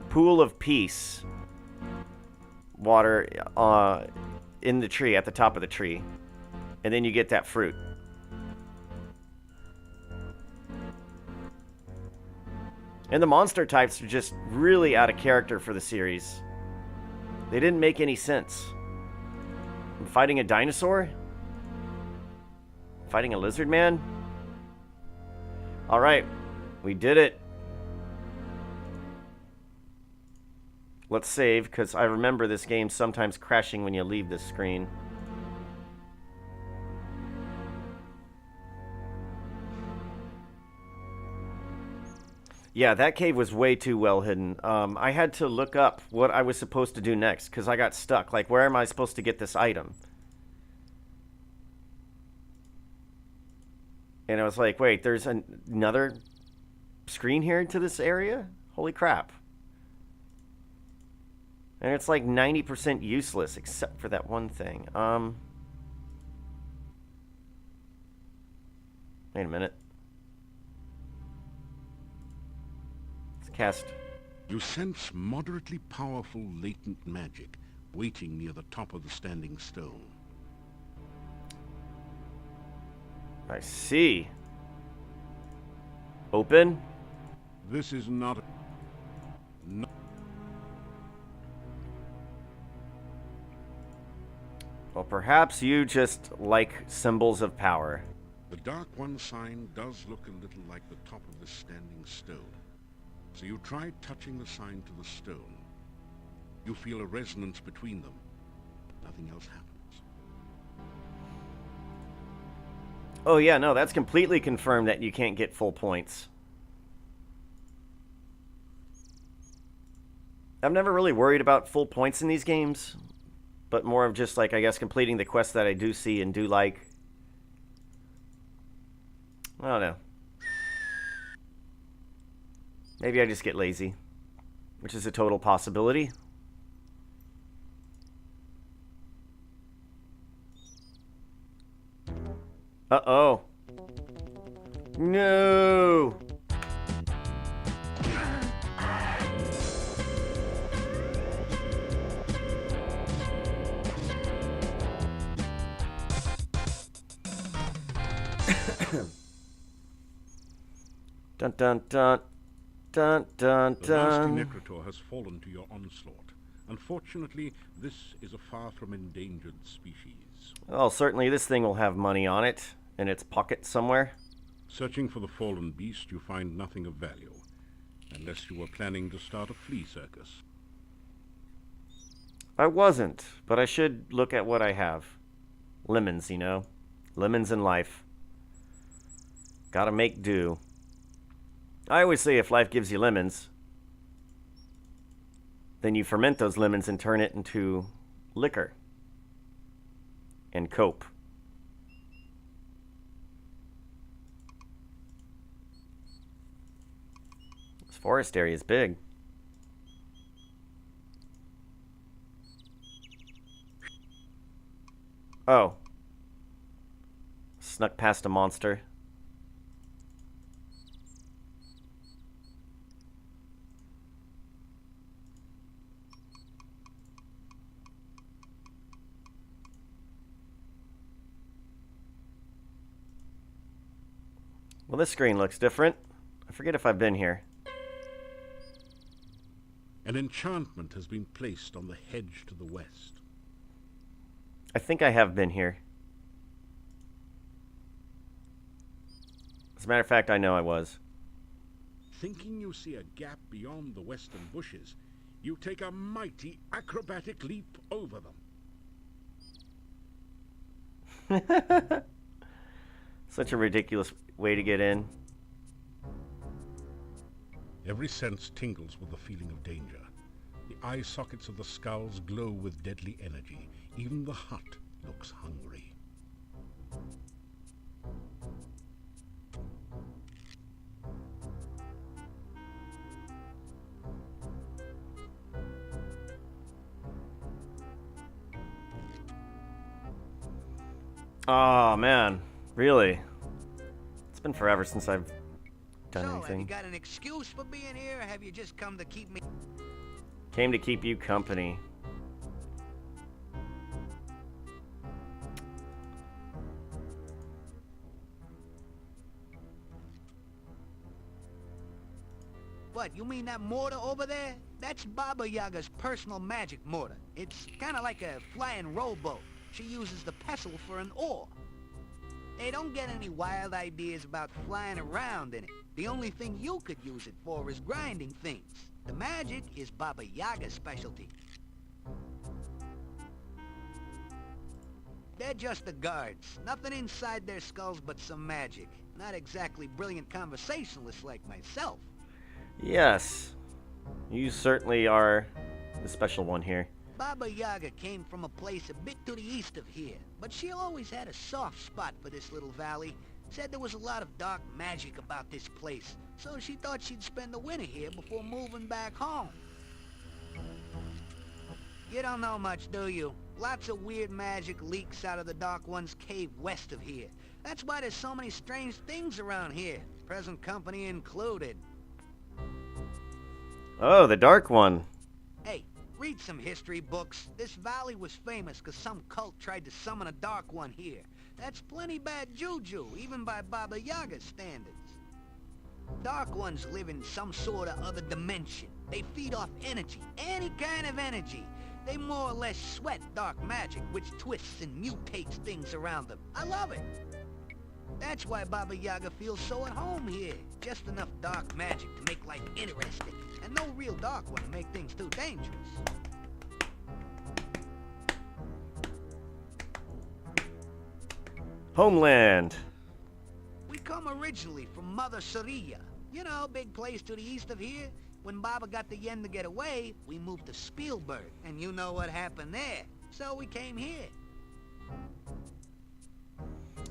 pool of peace water in the tree, at the top of the tree. And then you get that fruit. And the monster types are just really out of character for the series. They didn't make any sense. I'm fighting a dinosaur? Fighting a lizard man? Alright, we did it. Let's save, because I remember this game sometimes crashing when you leave this screen. Yeah, that cave was way too well hidden. I had to look up what I was supposed to do next, because I got stuck. Like, where am I supposed to get this item? And I was like, wait, there's another screen here to this area? Holy crap. And it's like 90% useless, except for that one thing. Wait a minute. Let's cast. You sense moderately powerful latent magic waiting near the top of the standing stone. I see. Open? This is not... Well, perhaps you just like symbols of power. The Dark One sign does look a little like the top of the standing stone. So you try touching the sign to the stone. You feel a resonance between them. Nothing else happens. Oh yeah, no, that's completely confirmed that you can't get full points. I've never really worried about full points in these games, but more of just like, I guess, completing the quests that I do see and do like. I don't know. Maybe I just get lazy, which is a total possibility. Uh-oh. No! Dun dun dun. Dun dun The nasty dun. Necrotor has fallen to your onslaught. Unfortunately, this is a far from endangered species. Well, certainly this thing will have money on it, in its pocket somewhere. Searching for the fallen beast, you find nothing of value. Unless you were planning to start a flea circus. I wasn't, but I should look at what I have. Lemons, you know. Lemons in life. Gotta make do. I always say if life gives you lemons, then you ferment those lemons and turn it into liquor and cope. This forest area is big. Oh. Snuck past a monster. Well, this screen looks different. I forget if I've been here. An enchantment has been placed on the hedge to the west. I think I have been here. As a matter of fact, I know I was. Thinking you see a gap beyond the western bushes, you take a mighty acrobatic leap over them. Such a ridiculous way to get in. Every sense tingles with the feeling of danger. The eye sockets of the skulls glow with deadly energy. Even the hut looks hungry. Oh man, really? It's been forever since I've done So, anything. have you got an excuse for being here, or have you just come to keep me... Came to keep you company. What, you mean that mortar over there? That's Baba Yaga's personal magic mortar. It's kind of like a flying rowboat. She uses the pestle for an oar. Hey, don't get any wild ideas about flying around in it. The only thing you could use it for is grinding things. The magic is Baba Yaga's specialty. They're just the guards. Nothing inside their skulls but some magic. Not exactly brilliant conversationalists like myself. Yes. You certainly are the special one here. Baba Yaga came from a place a bit to the east of here, but she always had a soft spot for this little valley. Said there was a lot of dark magic about this place, so she thought she'd spend the winter here before moving back home. You don't know much, do you? Lots of weird magic leaks out of the Dark One's cave west of here. That's why there's so many strange things around here, present company included. Oh, the Dark One. Hey, read some history books. This valley was famous because some cult tried to summon a Dark One here. That's plenty bad juju, even by Baba Yaga's standards. Dark Ones live in some sort of other dimension. They feed off energy, any kind of energy. They more or less sweat dark magic, which twists and mutates things around them. I love it. That's why Baba Yaga feels so at home here. Just enough dark magic to make life interesting, and no real Dark One to make things too dangerous. Homeland. We come originally from Mother Saria. You know, big place to the east of here. When Baba got the yen to get away, we moved to Spielberg, and you know what happened there. So we came here.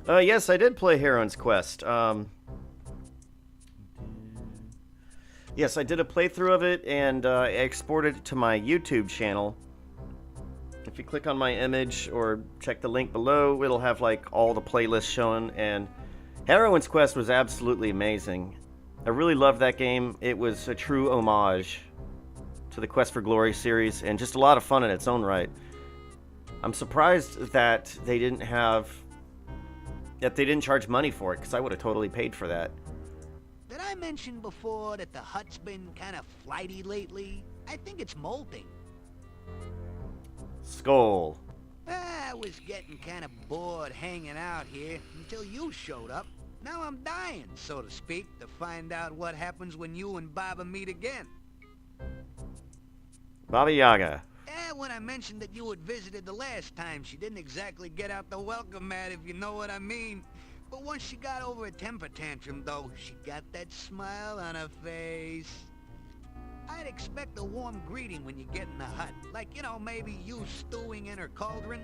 Yes, I did play Heron's Quest. Yes, I did a playthrough of it, and I exported it to my YouTube channel. If you click on my image or check the link below, it'll have like all the playlists shown, and Heron's Quest was absolutely amazing. I really loved that game. It was a true homage to the Quest for Glory series, and just a lot of fun in its own right. I'm surprised that they didn't charge money for it, because I would have totally paid for that. Did I mention before that the hut's been kind of flighty lately? I think it's molting. Skull. I was getting kind of bored hanging out here until you showed up. Now I'm dying, so to speak, to find out what happens when you and Baba meet again. Baba Yaga. When I mentioned that you had visited the last time, she didn't exactly get out the welcome mat, if you know what I mean. But once she got over a temper tantrum, though, she got that smile on her face. I'd expect a warm greeting when you get in the hut. Like, you know, maybe you stewing in her cauldron.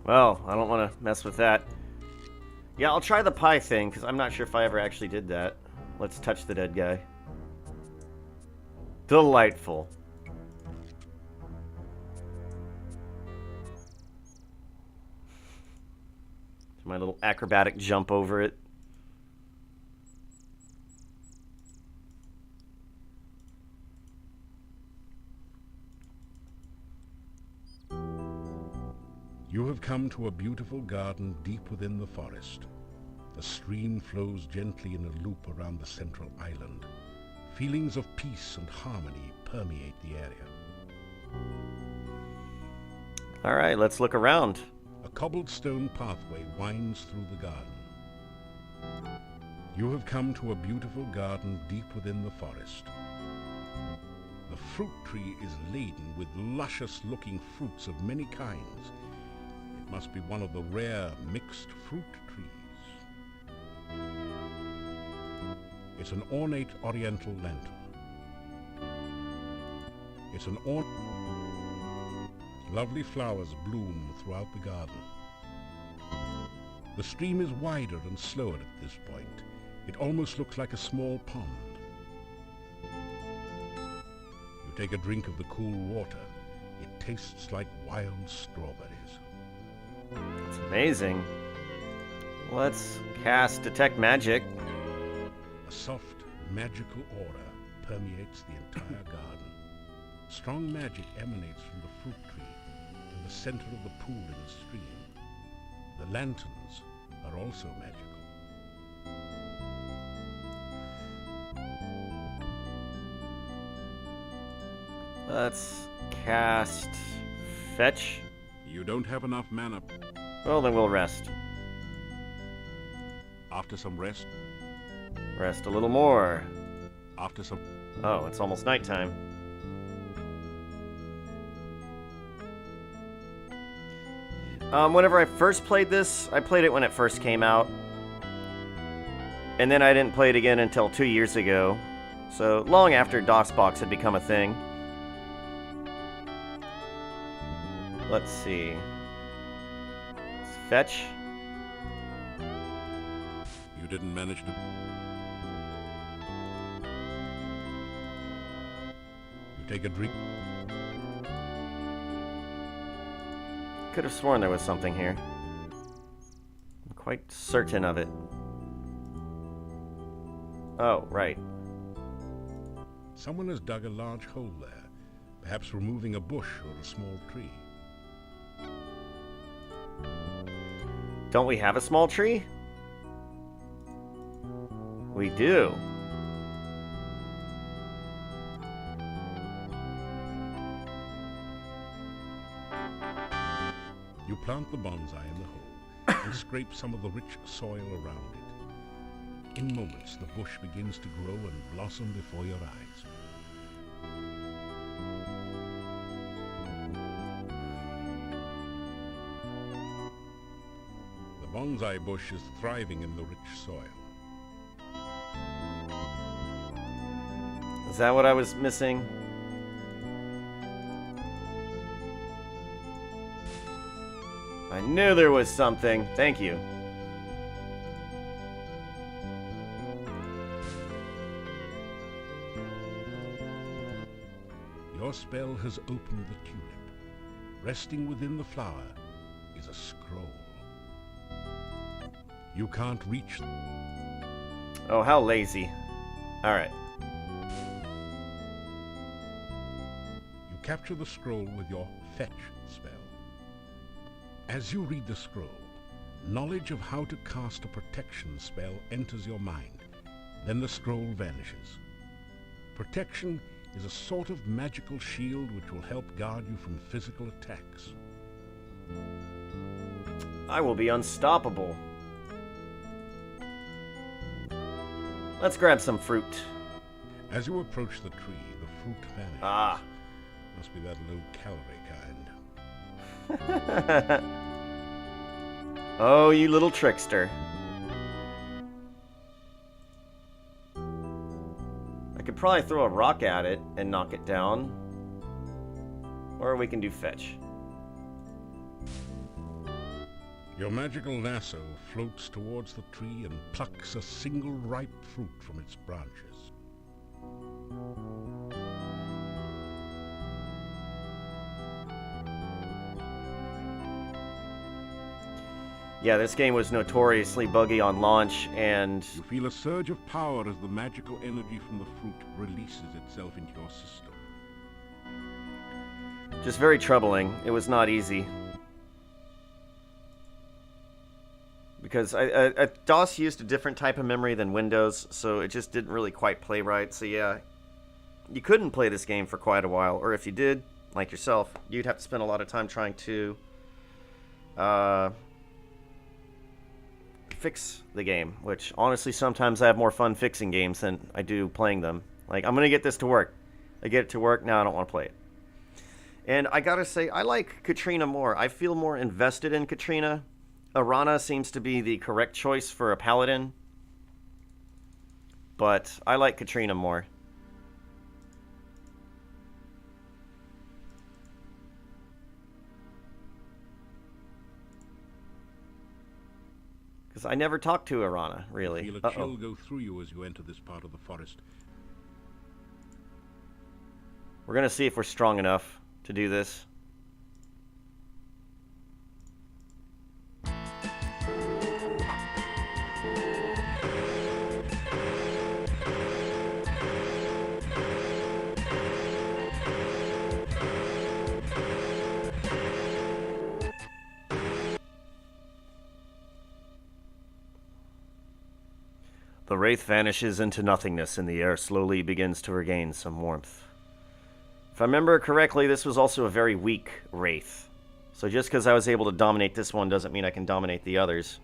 Well, I don't want to mess with that. Yeah, I'll try the pie thing, because I'm not sure if I ever actually did that. Let's touch the dead guy. Delightful. My little acrobatic jump over it. You have come to a beautiful garden deep within the forest. The stream flows gently in a loop around the central island. Feelings of peace and harmony permeate the area. All right, let's look around. A cobblestone pathway winds through the garden. You have come to a beautiful garden deep within the forest. The fruit tree is laden with luscious-looking fruits of many kinds. It must be one of the rare mixed fruit trees. It's an ornate oriental lantern. It's an Lovely flowers bloom throughout the garden. The stream is wider and slower at this point. It almost looks like a small pond. You take a drink of the cool water. It tastes like wild strawberries. It's amazing. Let's cast Detect Magic. A soft, magical aura permeates the entire garden. Strong magic emanates from the fruit tree to the center of the pool in the stream. The lanterns are also magical. Let's cast Fetch. You don't have enough mana. Well, then we'll rest. After some rest, Rest a little more. after some... Oh, it's almost nighttime. Whenever I first played this, I played it when it first came out. And then I didn't play it again until 2 years ago. So, long after DOSBox had become a thing. Let's see. Let's fetch. You didn't manage to... You take a drink. could have sworn there was something here. I'm quite certain of it. Oh, right. Someone has dug a large hole there, perhaps removing a bush or a small tree. Don't we have a small tree? We do. You plant the bonsai in the hole and scrape some of the rich soil around it. In moments, the bush begins to grow and blossom before your eyes. The bonsai bush is thriving in the rich soil. Is that what I was missing? I knew there was something. Thank you. Your spell has opened the tulip. Resting within the flower is a scroll. You can't reach them. Oh, how lazy. Alright. You capture the scroll with your fetch spell. As you read the scroll, knowledge of how to cast a protection spell enters your mind. Then the scroll vanishes. Protection is a sort of magical shield which will help guard you from physical attacks. I will be unstoppable. Let's grab some fruit. As you approach the tree, the fruit vanishes. Ah. Must be that low-calorie kind. Oh, you little trickster. I could probably throw a rock at it and knock it down. Or we can do fetch. Your magical lasso floats towards the tree and plucks a single ripe fruit from its branches. Yeah, this game was notoriously buggy on launch, and You feel a surge of power as the magical energy from the fruit releases itself into your system. just very troubling. It was not easy. Because DOS used a different type of memory than Windows, so it just didn't really quite play right. So yeah, you couldn't play this game for quite a while, or if you did, like yourself, you'd have to spend a lot of time trying to fix the game, which honestly sometimes I have more fun fixing games than I do playing them. Like, I'm gonna get this to work. I get it to work, now I don't want to play it. And I gotta say, I like Katrina more. I feel more invested in Katrina. Arana seems to be the correct choice for a paladin, but I like Katrina more. Because I never talked to Arana, really. Feel a chill go through you as you enter this part of the forest. We're gonna see if we're strong enough to do this. The wraith vanishes into nothingness, and the air slowly begins to regain some warmth. If I remember correctly, this was also a very weak wraith. So just because I was able to dominate this one doesn't mean I can dominate the others.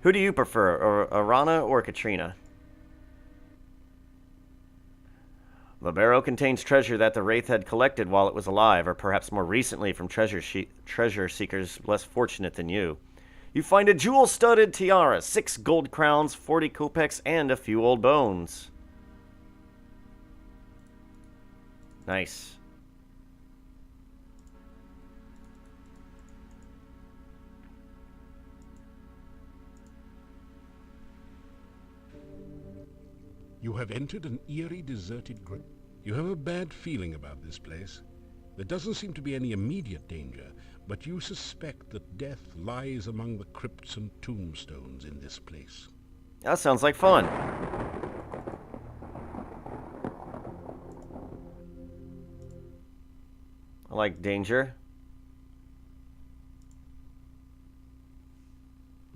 Who do you prefer, Arana or Katrina? The barrow contains treasure that the wraith had collected while it was alive, or perhaps more recently from treasure seekers less fortunate than you. You find a jewel-studded tiara, 6 gold crowns, 40 kopecks, and a few old bones. Nice. You have entered an eerie, deserted grove. You have a bad feeling about this place. There doesn't seem to be any immediate danger, but you suspect that death lies among the crypts and tombstones in this place. That sounds like fun. I like danger.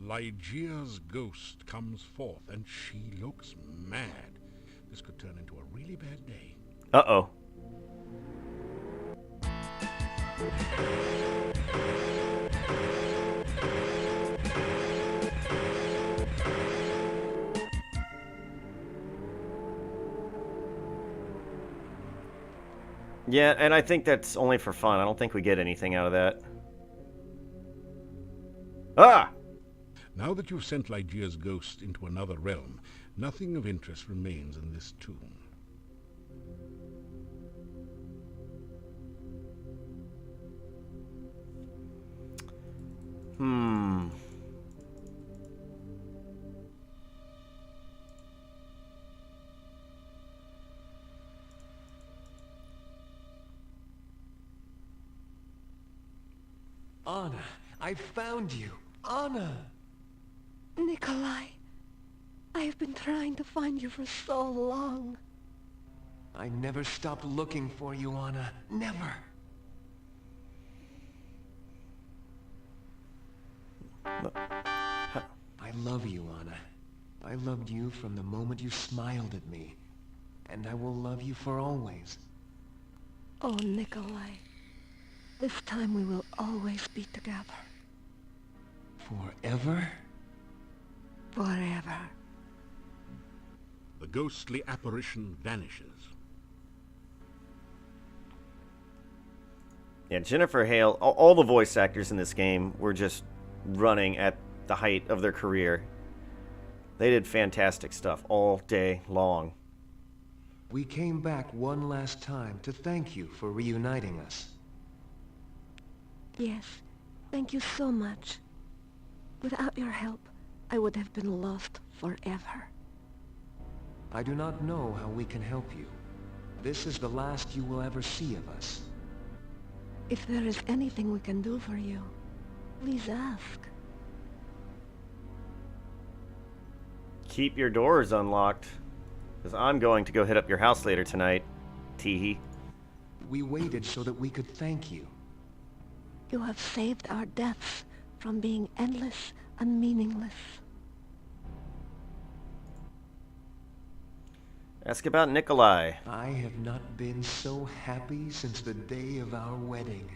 Ligeia's ghost comes forth, and she looks mad. This could turn into a really bad day. Uh-oh. Yeah, and I think that's only for fun. I don't think we get anything out of that. Ah! Now that you've sent Ligeia's ghost into another realm, nothing of interest remains in this tomb. Anna, I found you. Anna! Nikolai, I have been trying to find you for so long. I never stopped looking for you, Anna. Never. I love you, Anna. I loved you from the moment you smiled at me. And I will love you for always. Oh, Nikolai. This time we will always be together. Forever? Forever. The ghostly apparition vanishes. Yeah, Jennifer Hale, all the voice actors in this game were just running at the height of their career. They did fantastic stuff all day long. We came back one last time to thank you for reuniting us. Yes, thank you so much. Without your help, I would have been lost forever. I do not know how we can help you. This is the last you will ever see of us. If there is anything we can do for you, please ask. Keep your doors unlocked, because I'm going to go hit up your house later tonight, Teehee. We waited so that we could thank you. You have saved our deaths from being endless and meaningless. Ask about Nikolai. I have not been so happy since the day of our wedding.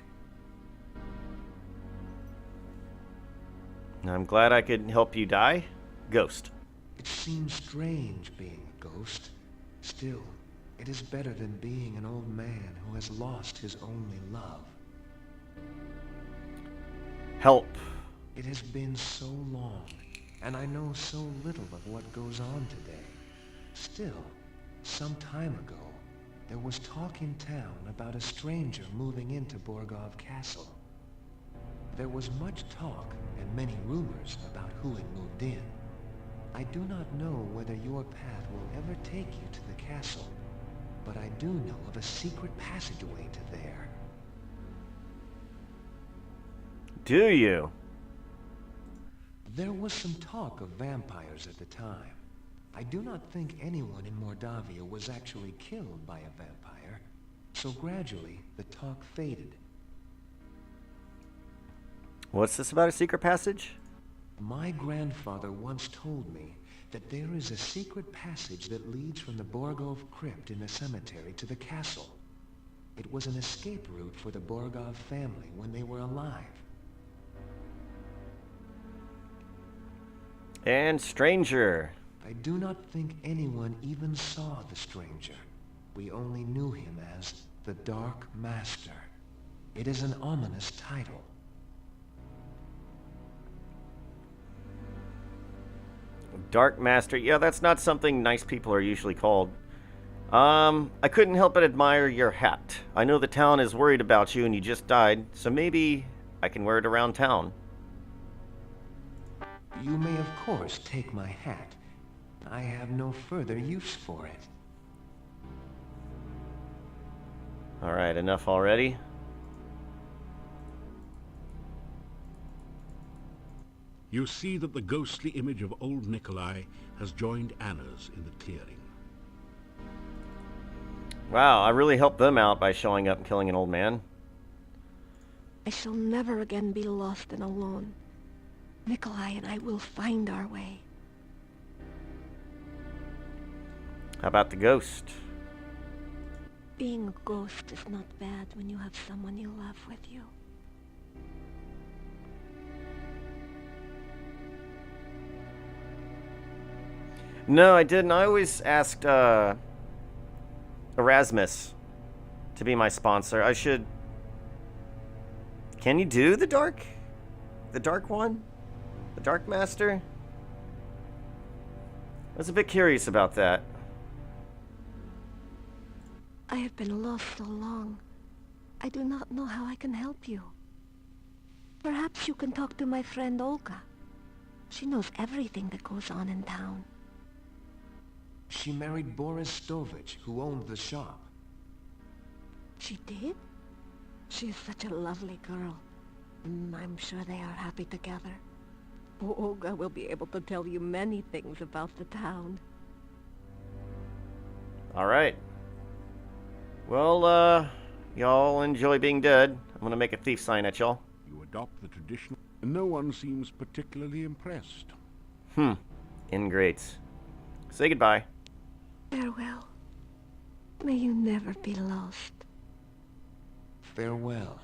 I'm glad I could help you die, Ghost. It seems strange being a ghost. Still, it is better than being an old man who has lost his only love. Help. It has been so long, and I know so little of what goes on today. Still, some time ago, there was talk in town about a stranger moving into Borgov Castle. There was much talk and many rumors about who had moved in. I do not know whether your path will ever take you to the castle, but I do know of a secret passageway to there. Do you? There was some talk of vampires at the time. I do not think anyone in Mordavia was actually killed by a vampire, so gradually the talk faded. What's this about a secret passage? My grandfather once told me that there is a secret passage that leads from the Borgov crypt in the cemetery to the castle. It was an escape route for the Borgov family when they were alive. And stranger. I do not think anyone even saw the stranger. We only knew him as the Dark Master. It is an ominous title. Dark Master. Yeah, that's not something nice people are usually called. I couldn't help but admire your hat. I know the town is worried about you and you just died, so maybe I can wear it around town. You may of course take my hat. I have no further use for it. Alright, enough already. You see that the ghostly image of old Nikolai has joined Anna's in the clearing. Wow, I really helped them out by showing up and killing an old man. I shall never again be lost and alone. Nikolai and I will find our way. How about the ghost? Being a ghost is not bad when you have someone you love with you. No, I didn't. I always asked Erasmus to be my sponsor. I should... Can you do the dark one? The Dark Master? I was a bit curious about that. I have been lost so long. I do not know how I can help you. Perhaps you can talk to my friend Olga. She knows everything that goes on in town. She married Boris Stovich, who owned the shop. She did? She is such a lovely girl. I'm sure they are happy together. Olga will be able to tell you many things about the town. Alright. Well, y'all enjoy being dead. I'm gonna make a thief sign at y'all. You adopt the traditional, and no one seems particularly impressed. Ingrates. Say goodbye. Farewell. May you never be lost. Farewell.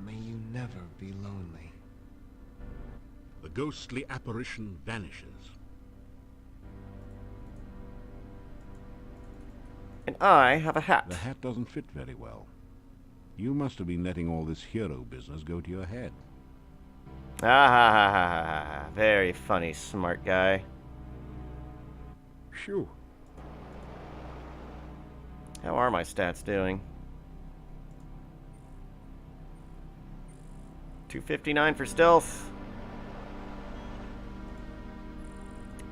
May you never be lonely. The ghostly apparition vanishes. And I have a hat. The hat doesn't fit very well. You must have been letting all this hero business go to your head. Ah ha ha ha ha ha. Very funny, smart guy. Phew. How are my stats doing? 259 for stealth.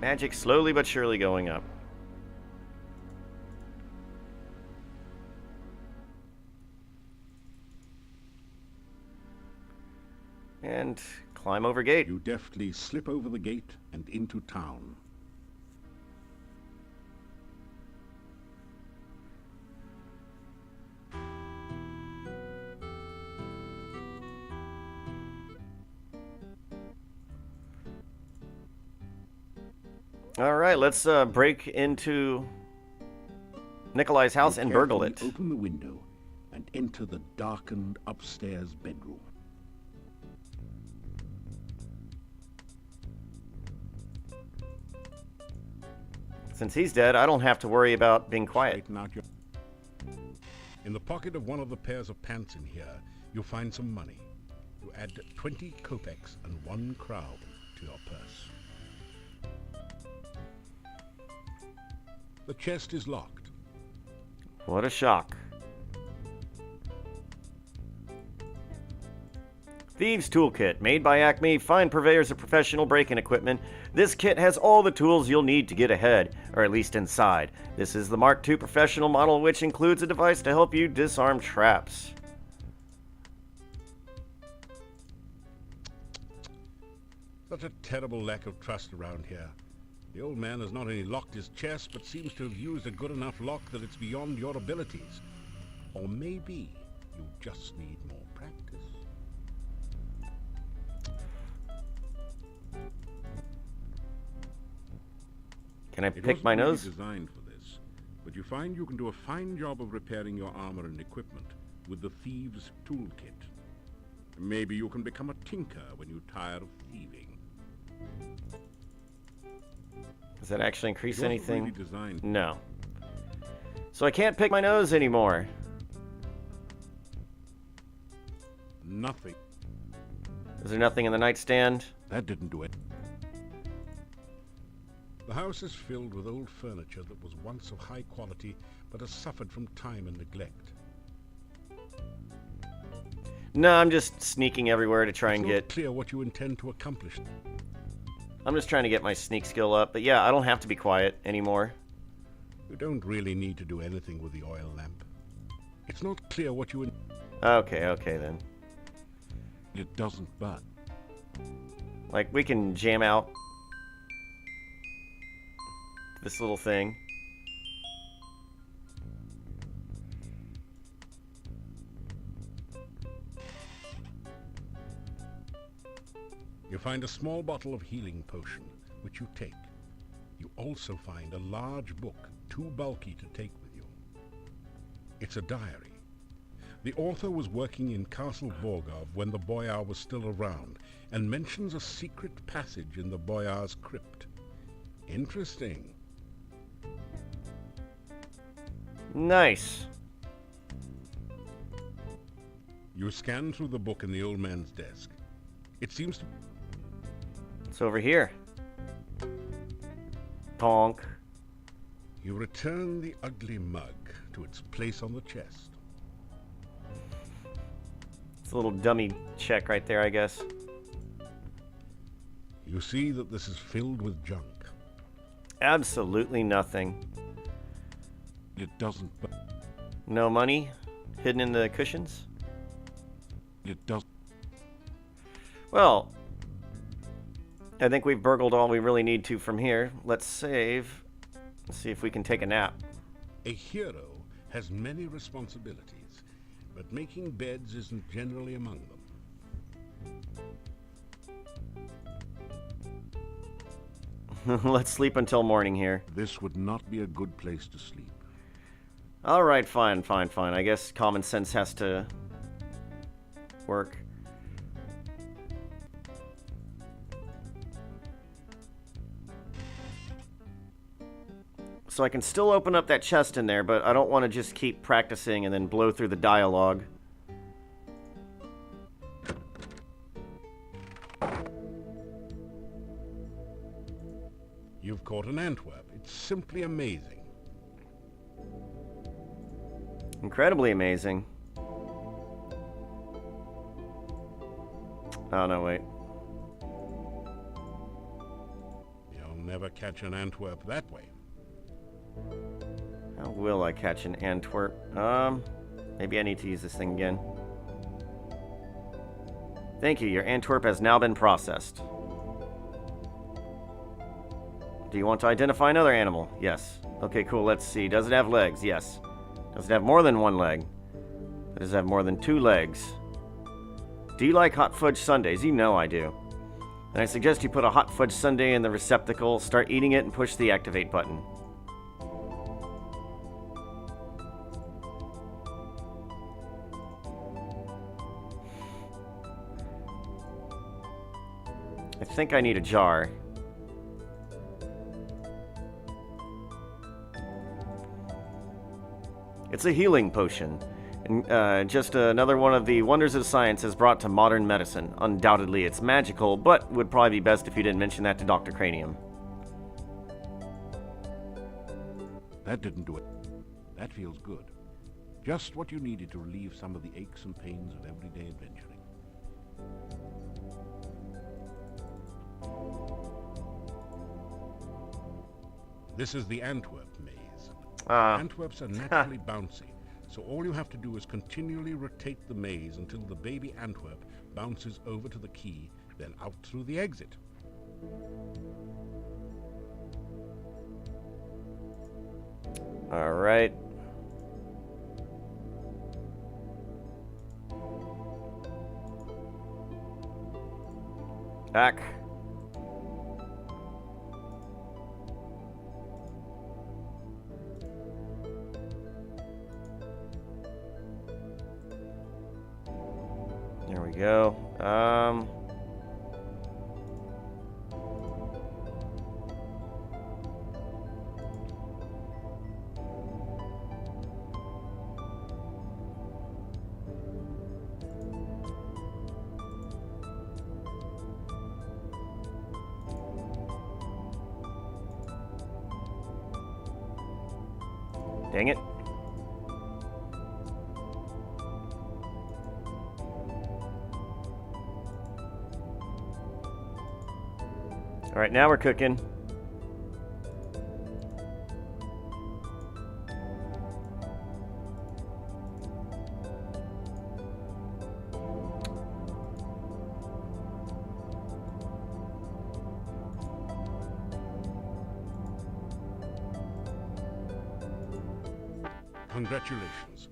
Magic slowly but surely going up. And climb over gate. You deftly slip over the gate and into town. All right, let's break into Nikolai's house and burgle it. Open the window and enter the darkened upstairs bedroom. Since he's dead, I don't have to worry about being quiet. Straighten out your... In the pocket of one of the pairs of pants in here, you'll find some money. You add 20 kopecks and 1 crown to your purse. The chest is locked. What a shock. Thieves Toolkit, made by Acme, fine purveyors of professional break-in equipment. This kit has all the tools you'll need to get ahead, or at least inside. This is the Mark II professional model, which includes a device to help you disarm traps. Such a terrible lack of trust around here. The old man has not only locked his chest, but seems to have used a good enough lock that it's beyond your abilities. Or maybe you just need more practice. Can I pick my nose? It wasn't really designed for this, but you find you can do a fine job of repairing your armor and equipment with the Thieves' Toolkit. Maybe you can become a tinker when you tire of thieving. Does that actually increase It wasn't anything? really designed. No. So I can't pick my nose anymore. Nothing. Is there nothing in the nightstand? That didn't do it. The house is filled with old furniture that was once of high quality, but has suffered from time and neglect. No, I'm just sneaking everywhere to try and It's not get... clear what you intend to accomplish. I'm just trying to get my sneak skill up. But yeah, I don't have to be quiet anymore. You don't really need to do anything with the oil lamp. It's not clear what you... Okay then. It doesn't burn. Like, we can jam out this little thing. You find a small bottle of healing potion, which you take. You also find a large book, too bulky to take with you. It's a diary. The author was working in Castle Borgov when the Boyar was still around, and mentions a secret passage in the Boyar's crypt. Interesting. Nice. You scan through the book in the old man's desk. It seems to... It's over here. Tonk. You return the ugly mug to its place on the chest. It's a little dummy check right there, I guess. You see that this is filled with junk. Absolutely nothing. It doesn't... No money hidden in the cushions? It doesn't... Well, I think we've burgled all we really need to from here. Let's save. Let's see if we can take a nap. A hero has many responsibilities, but making beds isn't generally among them. Let's sleep until morning here. This would not be a good place to sleep. Alright, fine. I guess common sense has to work. So I can still open up that chest in there, but I don't want to just keep practicing and then blow through the dialogue. You've caught an Antwerp. It's simply amazing. Incredibly amazing. Oh, no, wait. You'll never catch an Antwerp that way. How will I catch an Antwerp? Maybe I need to use this thing again. Thank you. Your Antwerp has now been processed. Do you want to identify another animal? Yes. Okay, cool. Let's see. Does it have legs? Yes. Does it have more than one leg? Does it have more than 2 legs? Do you like hot fudge sundaes? You know I do. And I suggest you put a hot fudge sundae in the receptacle, start eating it, and push the activate button. I think I need a jar. It's a healing potion. And, just another one of the wonders of science is brought to modern medicine. Undoubtedly it's magical, but would probably be best if you didn't mention that to Dr. Cranium. That didn't do it. That feels good. Just what you needed to relieve some of the aches and pains of everyday adventuring. This is the Antwerp maze. Antwerps are naturally bouncy, so all you have to do is continually rotate the maze until the baby Antwerp bounces over to the key, then out through the exit. All right. Back. There we go. Dang it. All right, now we're cooking. Congratulations.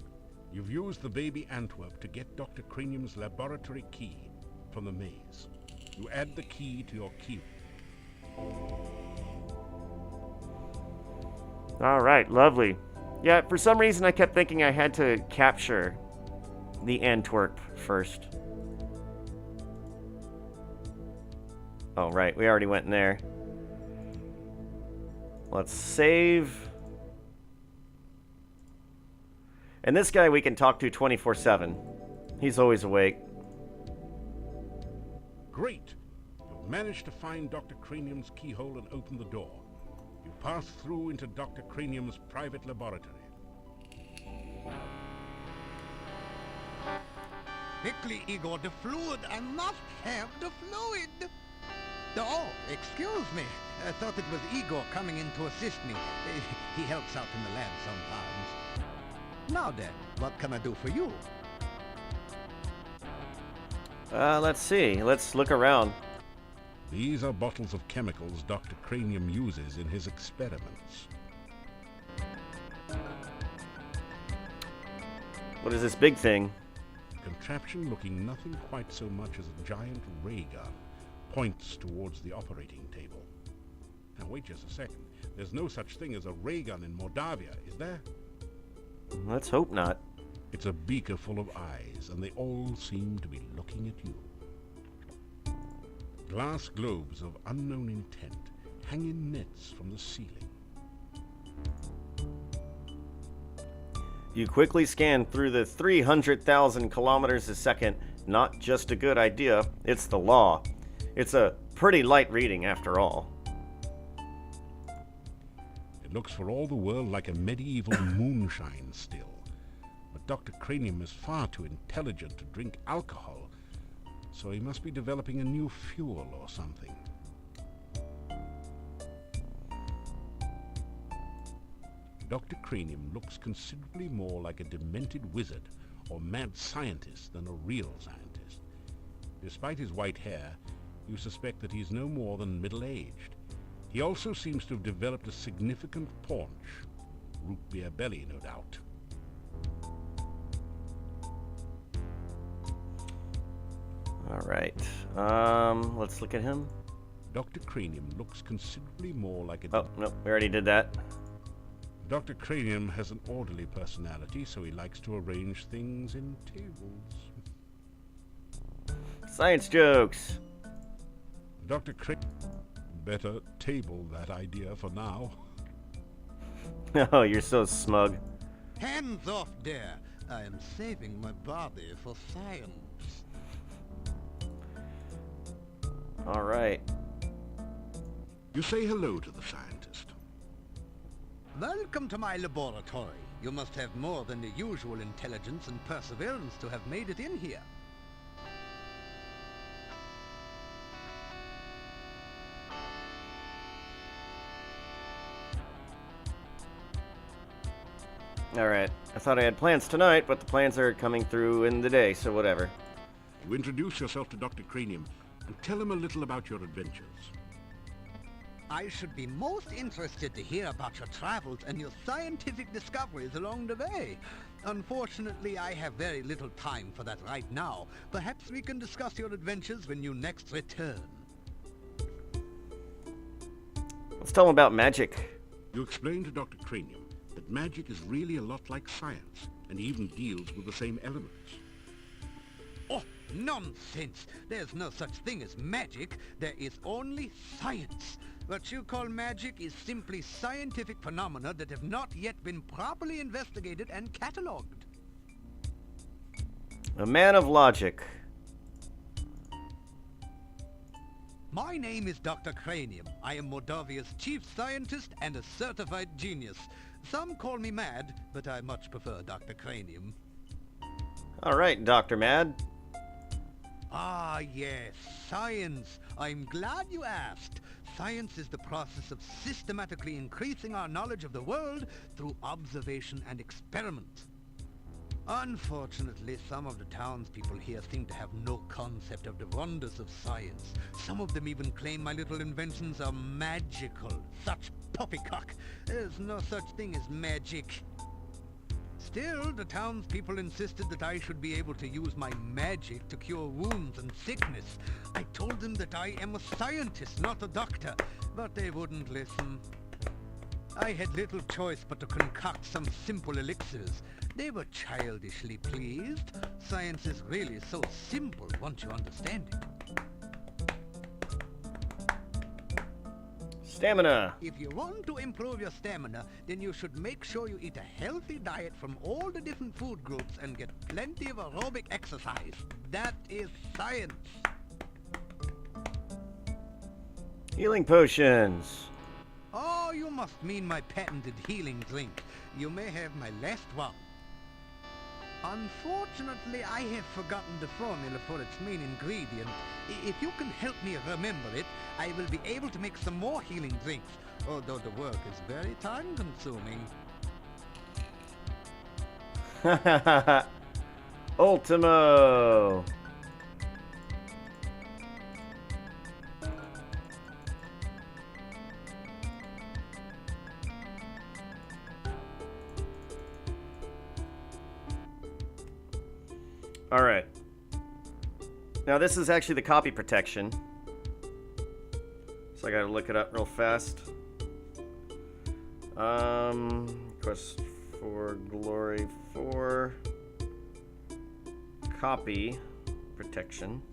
You've used the baby Antwerp to get Dr. Cranium's laboratory key from the maze. You add the key to your key. All right, lovely. Yeah, for some reason I kept thinking I had to capture the Antwerp first. Oh, right, we already went in there. Let's save. And this guy we can talk to 24/7. He's always awake. Great! You've managed to find Dr. Cranium's keyhole and open the door. You pass through into Dr. Cranium's private laboratory. Quickly, Igor, the fluid. I must have the fluid. Oh, excuse me. I thought it was Igor coming in to assist me. He helps out in the lab sometimes. Now then, what can I do for you? Let's see. Let's look around. These are bottles of chemicals Dr. Cranium uses in his experiments. What is this big thing? A contraption looking nothing quite so much as a giant ray gun points towards the operating table. Now wait just a second. There's no such thing as a ray gun in Mordavia, is there? Let's hope not. It's a beaker full of eyes, and they all seem to be looking at you. Glass globes of unknown intent hang in nets from the ceiling. You quickly scan through the 300,000 kilometers a second. Not just a good idea, it's the law. It's a pretty light reading after all. It looks for all the world like a medieval moonshine still. But Dr. Cranium is far too intelligent to drink alcohol, so he must be developing a new fuel or something. Dr. Cranium looks considerably more like a demented wizard or mad scientist than a real scientist. Despite his white hair, you suspect that he's no more than middle-aged. He also seems to have developed a significant paunch. Root beer belly, no doubt. All right. Let's look at him. Dr. Cranium looks considerably more like a... Oh, no, we already did that. Dr. Cranium has an orderly personality, so he likes to arrange things in tables. Science jokes. Dr. Cranium... Better table that idea for now. Oh, you're so smug. Hands off there. I am saving my body for science. All right. You say hello to the scientist. Welcome to my laboratory. You must have more than the usual intelligence and perseverance to have made it in here. Alright. I thought I had plans tonight, but the plans are coming through in the day, so whatever. You introduce yourself to Dr. Cranium and tell him a little about your adventures. I should be most interested to hear about your travels and your scientific discoveries along the way. Unfortunately, I have very little time for that right now. Perhaps we can discuss your adventures when you next return. Let's tell him about magic. You explain to Dr. Cranium that magic is really a lot like science, and even deals with the same elements. Oh, nonsense! There's no such thing as magic. There is only science. What you call magic is simply scientific phenomena that have not yet been properly investigated and catalogued. A man of logic. My name is Dr. Cranium. I am Moldavia's chief scientist and a certified genius. Some call me mad, but I much prefer Dr. Cranium. All right, Dr. Mad. Ah, yes, science. I'm glad you asked. Science is the process of systematically increasing our knowledge of the world through observation and experiment. Unfortunately, some of the townspeople here seem to have no concept of the wonders of science. Some of them even claim my little inventions are magical. Such poppycock. There's no such thing as magic. Still, the townspeople insisted that I should be able to use my magic to cure wounds and sickness. I told them that I am a scientist, not a doctor, but they wouldn't listen. I had little choice but to concoct some simple elixirs. They were childishly pleased. Science is really so simple once you understand it. Stamina. If you want to improve your stamina, then you should make sure you eat a healthy diet from all the different food groups and get plenty of aerobic exercise. That is science. Healing potions. Oh, you must mean my patented healing drink. You may have my last one. Unfortunately, I have forgotten the formula for its main ingredient. If you can help me remember it, I will be able to make some more healing drinks, although the work is very time-consuming. Ultimo. All right. Now this is actually the copy protection. So I gotta look it up real fast. Quest for Glory 4. Copy protection.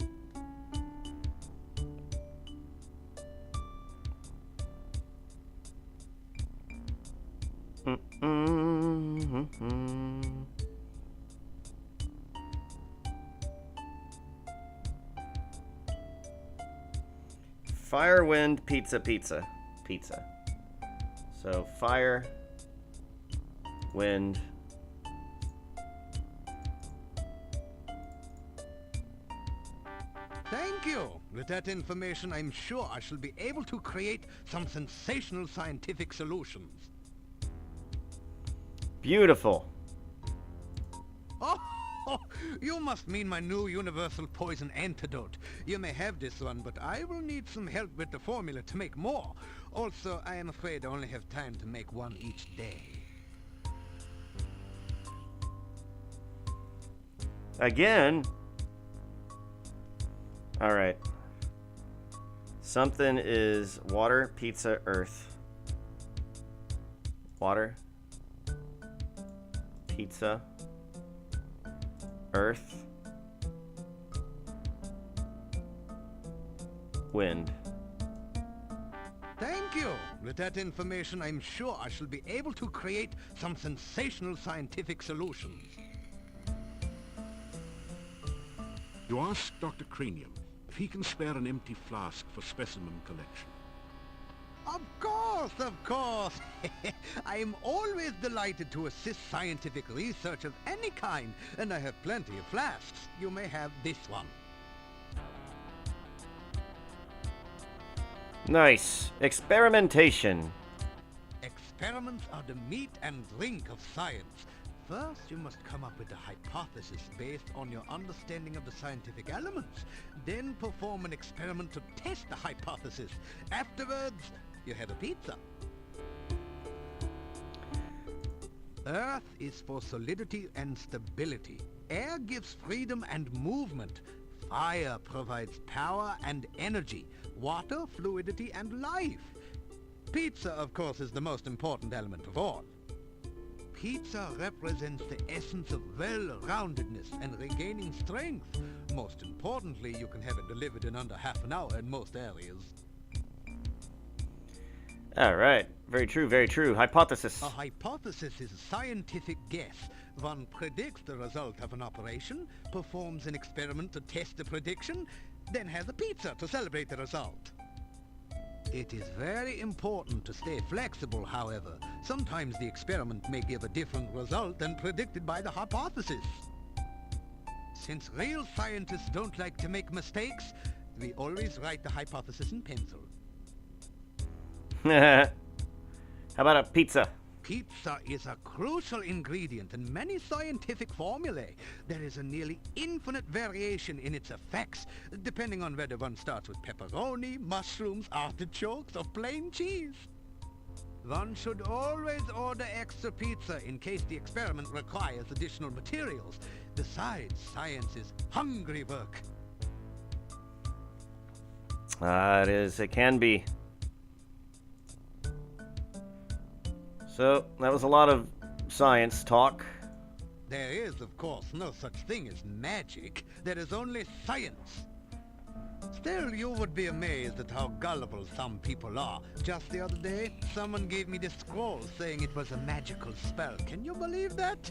Fire, wind, pizza, pizza, pizza. So fire, wind, Thank you. With that information, I'm sure I shall be able to create some sensational scientific solutions. beautiful. Oh, you must mean my new universal poison antidote. You may have this one, but I will need some help with the formula to make more. Also, I am afraid I only have time to make one each day. Again? Alright. Something is water, pizza, earth. Water. Pizza. Earth. Wind. Thank you. With that information, I'm sure I shall be able to create some sensational scientific solutions. You ask Dr. Cranium if he can spare an empty flask for specimen collection. Of course, of course. I am always delighted to assist scientific research of any kind, and I have plenty of flasks. You may have this one. Nice. Experimentation. Experiments are the meat and drink of science. First, you must come up with a hypothesis based on your understanding of the scientific elements. Then perform an experiment to test the hypothesis. Afterwards, you have a pizza. Earth is for solidity and stability. Air gives freedom and movement. Fire provides power and energy. Water, fluidity, and life. Pizza, of course, is the most important element of all. Pizza represents the essence of well-roundedness and regaining strength. Most importantly, you can have it delivered in under half an hour in most areas. Alright. Very true, very true. Hypothesis. A hypothesis is a scientific guess. One predicts the result of an operation, performs an experiment to test the prediction, then has a pizza to celebrate the result. It is very important to stay flexible, however. Sometimes the experiment may give a different result than predicted by the hypothesis. Since real scientists don't like to make mistakes, we always write the hypothesis in pencil. How about a pizza? Pizza is a crucial ingredient in many scientific formulae. There is a nearly infinite variation in its effects, depending on whether one starts with pepperoni, mushrooms, artichokes, or plain cheese. One should always order extra pizza in case the experiment requires additional materials. Besides, science is hungry work. It is. It can be. So, that was a lot of science talk. There is, of course, no such thing as magic. There is only science. Still, you would be amazed at how gullible some people are. Just the other day, someone gave me this scroll saying it was a magical spell. Can you believe that?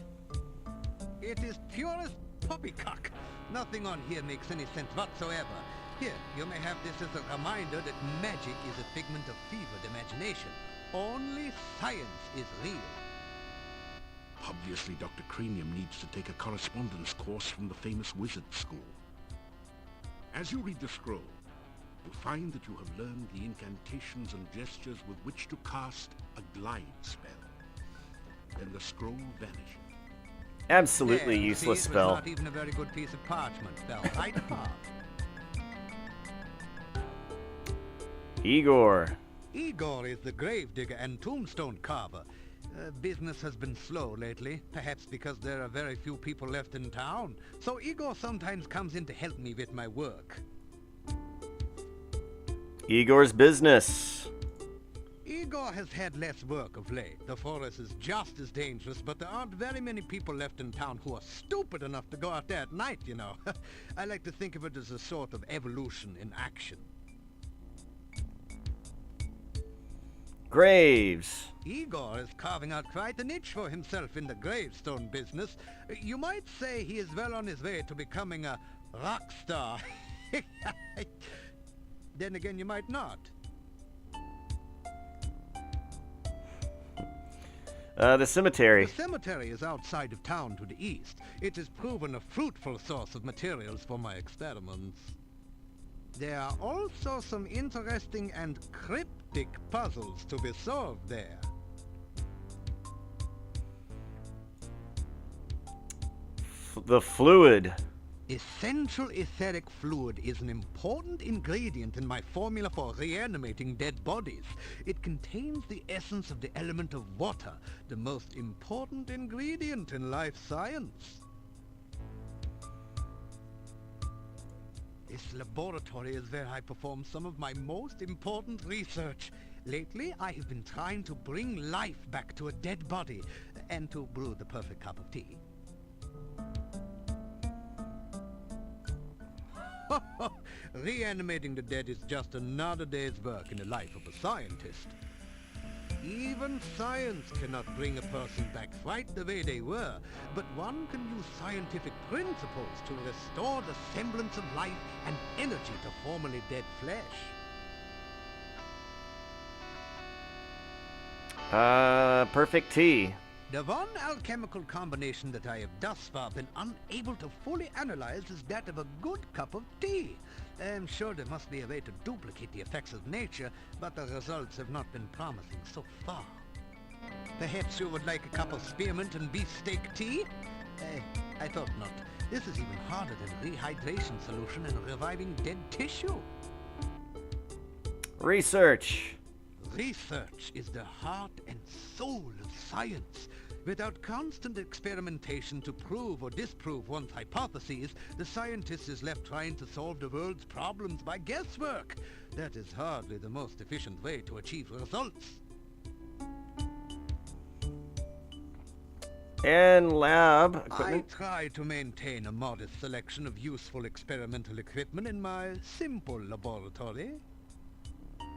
It is purest poppycock. Nothing on here makes any sense whatsoever. Here, you may have this as a reminder that magic is a figment of fevered imagination. Only science is real. Obviously, Dr. Cranium needs to take a correspondence course from the famous wizard school. As you read the scroll, you find that you have learned the incantations and gestures with which to cast a glide spell. Then the scroll vanishes. Absolutely Yeah, useless see, it spell. was not even a very good piece of parchment. Fell right apart. Igor. Igor is the gravedigger and tombstone carver. Business has been slow lately, perhaps because there are very few people left in town. So Igor sometimes comes in to help me with my work. Igor's business. Igor has had less work of late. The forest is just as dangerous, but there aren't very many people left in town who are stupid enough to go out there at night, you know. I like to think of it as a sort of evolution in action. Graves. Igor is carving out quite a niche for himself in the gravestone business. You might say he is well on his way to becoming a rock star. Then again, you might not. The cemetery. The cemetery is outside of town to the east. It has proven a fruitful source of materials for my experiments. There are also some interesting and cryptic puzzles to be solved there. The fluid. Essential etheric fluid is an important ingredient in my formula for reanimating dead bodies. It contains the essence of the element of water, the most important ingredient in life science. This laboratory is where I perform some of my most important research. Lately, I have been trying to bring life back to a dead body and to brew the perfect cup of tea. Reanimating the dead is just another day's work in the life of a scientist. Even science cannot bring a person back right the way they were, but one can use scientific principles to restore the semblance of life and energy to formerly dead flesh. Perfect tea. The one alchemical combination that I have thus far been unable to fully analyze is that of a good cup of tea. I'm sure there must be a way to duplicate the effects of nature, but the results have not been promising so far. Perhaps you would like a cup of spearmint and beefsteak tea? I thought not. This is even harder than rehydration solution and reviving dead tissue. Research. Research is the heart and soul of science. Without constant experimentation to prove or disprove one's hypotheses, the scientist is left trying to solve the world's problems by guesswork. That is hardly the most efficient way to achieve results. And lab equipment. I try to maintain a modest selection of useful experimental equipment in my simple laboratory.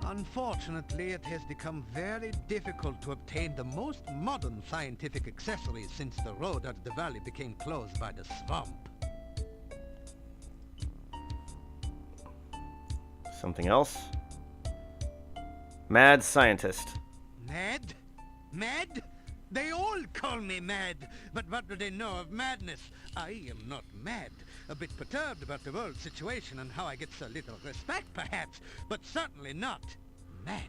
Unfortunately, it has become very difficult to obtain the most modern scientific accessories since the road out of the valley became closed by the swamp. Something else. Mad scientist. Mad? Mad? They all call me mad, but what do they know of madness? I am not mad. A bit perturbed about the world situation and how I get so little respect, perhaps, but certainly not mad.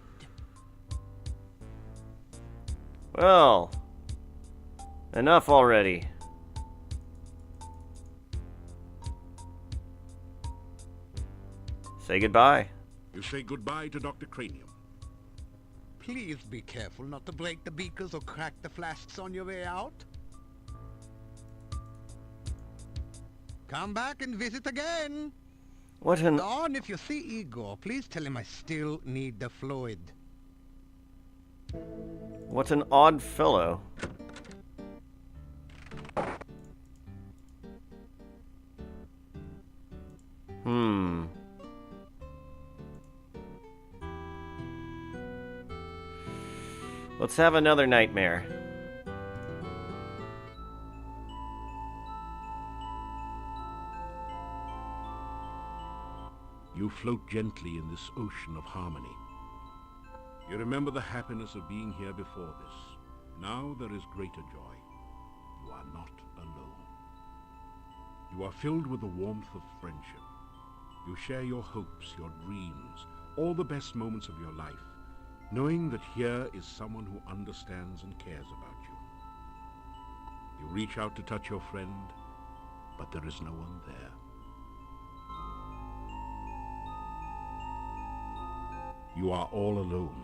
Well, enough already. Say goodbye. You say goodbye to Dr. Cranium. Please be careful not to break the beakers or crack the flasks on your way out. Come back and visit again. What an... Dawn, if you see Igor, please tell him I still need the fluid. What an odd fellow. Let's have another nightmare. You float gently in this ocean of harmony. You remember the happiness of being here before this. Now there is greater joy. You are not alone. You are filled with the warmth of friendship. You share your hopes, your dreams, all the best moments of your life, knowing that here is someone who understands and cares about you. You reach out to touch your friend, but there is no one there. You are all alone.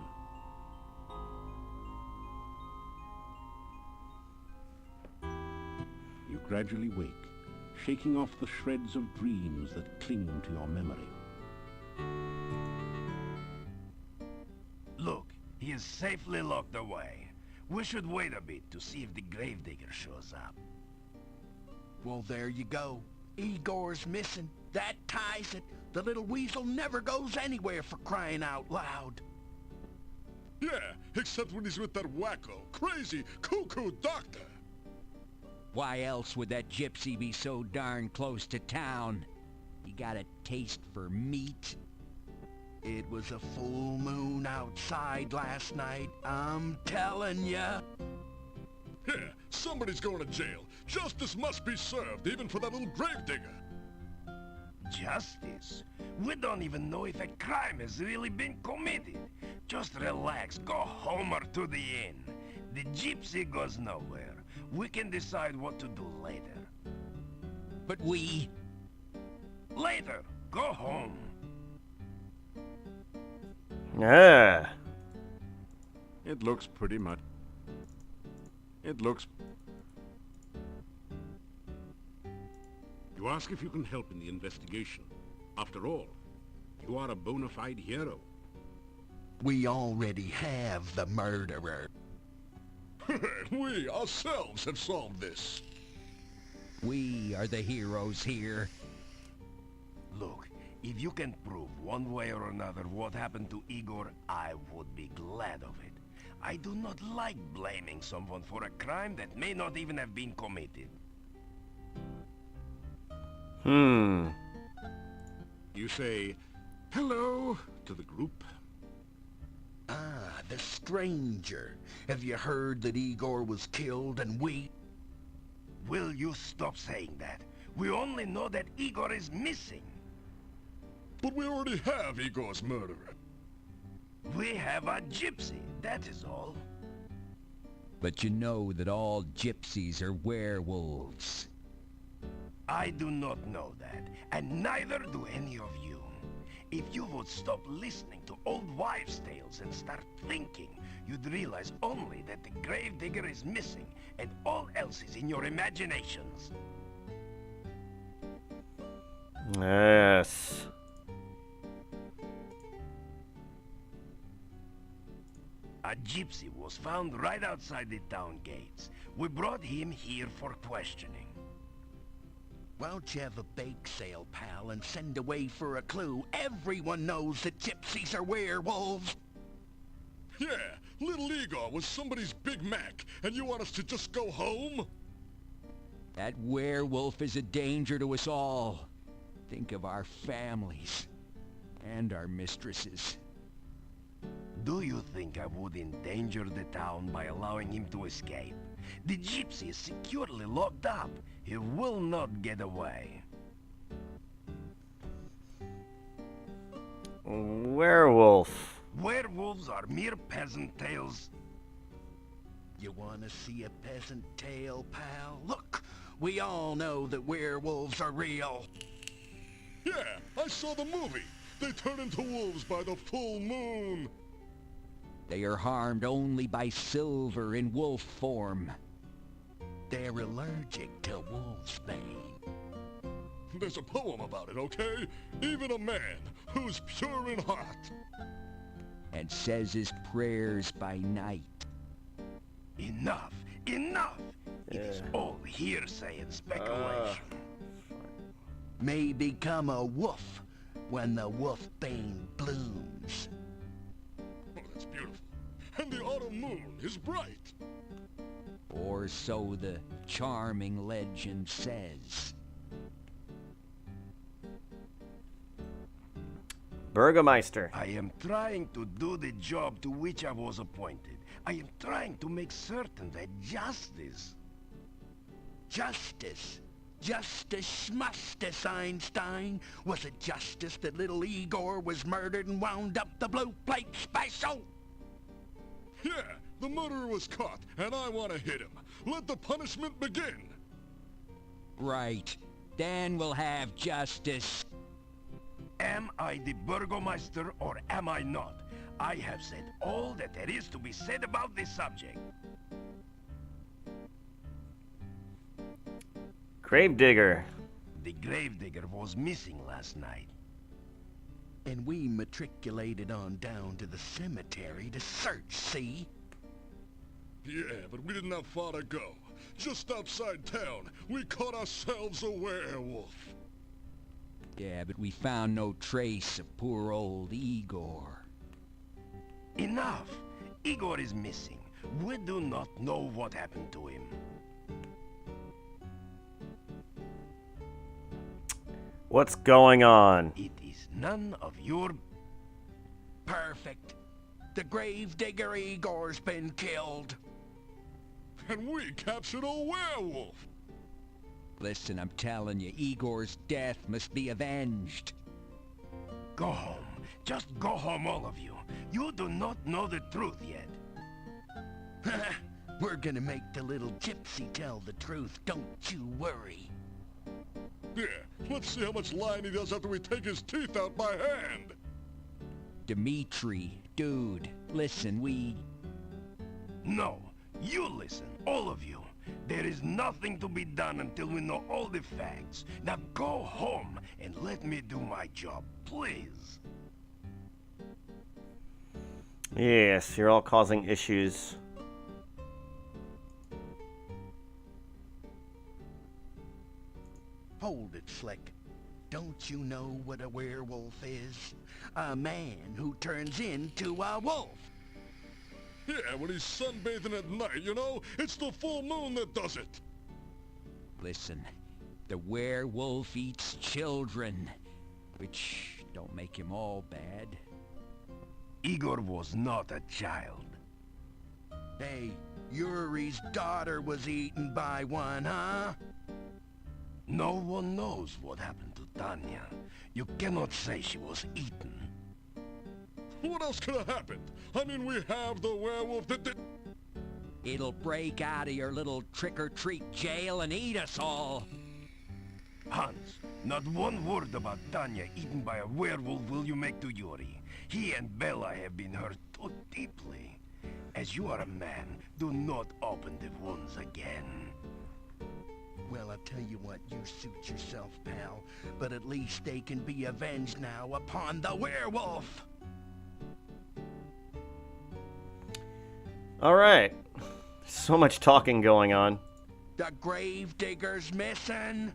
You gradually wake, shaking off the shreds of dreams that cling to your memory. Look, he is safely locked away. We should wait a bit to see if the gravedigger shows up. Well, there you go. Igor's missing. That ties it. The little weasel never goes anywhere, for crying out loud. Yeah, except when he's with that wacko, crazy, cuckoo doctor. Why else would that gypsy be so darn close to town? He got a taste for meat. It was a full moon outside last night, I'm telling ya. Yeah, somebody's going to jail. Justice must be served, even for that little gravedigger. Justice? We don't even know if a crime has really been committed. Just relax, go home or to the inn. The gypsy goes nowhere. We can decide what to do later. But we... Later, go home. Yeah. It looks pretty much... It looks... You ask if you can help in the investigation. After all, you are a bona fide hero. We already have the murderer. We ourselves have solved this. We are the heroes here. Look, if you can prove one way or another what happened to Igor, I would be glad of it. I do not like blaming someone for a crime that may not even have been committed. You say, hello, to the group. Ah, the stranger. Have you heard that Igor was killed and we... Will you stop saying that? We only know that Igor is missing. But we already have Igor's murderer. We have a gypsy, that is all. But you know that all gypsies are werewolves. I do not know that, and neither do any of you. If you would stop listening to old wives' tales and start thinking, you'd realize only that the gravedigger is missing, and all else is in your imaginations. Yes. A gypsy was found right outside the town gates. We brought him here for questioning. Why don't you have a bake sale, pal, and send away for a clue? Everyone knows that gypsies are werewolves. Yeah, little Igor was somebody's Big Mac, and you want us to just go home? That werewolf is a danger to us all. Think of our families and our mistresses. Do you think I would endanger the town by allowing him to escape? The gypsy is securely locked up. He will not get away. Werewolf. Werewolves are mere peasant tales. You want to see a peasant tale, pal? Look, we all know that werewolves are real. Yeah, I saw the movie. They turn into wolves by the full moon. They are harmed only by silver in wolf form. They're allergic to wolfsbane. There's a poem about it, okay? Even a man who's pure in heart. And says his prayers by night. Enough! Enough! It is all hearsay and speculation. May become a wolf when the wolfbane blooms. Oh, that's beautiful. And the autumn moon is bright. Or so the charming legend says. Burgomeister. I am trying to do the job to which I was appointed. I am trying to make certain that justice... Justice? Justice schmustice, Einstein. Was it justice that little Igor was murdered and wound up the blue plate special? Yeah, the murderer was caught, and I want to hit him. Let the punishment begin. Right. Then we'll have justice. Am I the Burgomeister or am I not? I have said all that there is to be said about this subject. Gravedigger. The gravedigger was missing last night. And we matriculated on down to the cemetery to search, see? Yeah, but we didn't have far to go. Just outside town, we caught ourselves a werewolf. Yeah, but we found no trace of poor old Igor. Enough! Igor is missing. We do not know what happened to him. What's going on? It is none of your... Perfect. The gravedigger Igor's been killed. And we captured a werewolf. Listen, I'm telling you, Igor's death must be avenged. Go home. Just go home, all of you. You do not know the truth yet. We're gonna make the little gypsy tell the truth, don't you worry. Yeah, let's see how much lying he does after we take his teeth out by hand. Dimitri, dude, listen, we... No, you listen, all of you. There is nothing to be done until we know all the facts. Now go home and let me do my job, please. Yes, you're all causing issues. Hold it, Slick. Don't you know what a werewolf is? A man who turns into a wolf. Yeah, when he's sunbathing at night, you know? It's the full moon that does it. Listen, the werewolf eats children, which don't make him all bad. Igor was not a child. Hey, Yuri's daughter was eaten by one, huh? No one knows what happened to Tanya. You cannot say she was eaten. What else could have happened? I mean, we have the werewolf that did... It'll break out of your little trick-or-treat jail and eat us all. Hans, not one word about Tanya eaten by a werewolf will you make to Yuri. He and Bella have been hurt too deeply. As you are a man, do not open the wounds again. Well, I'll tell you what, you suit yourself, pal. But at least they can be avenged now upon the werewolf! Alright. So much talking going on. The gravedigger's missing!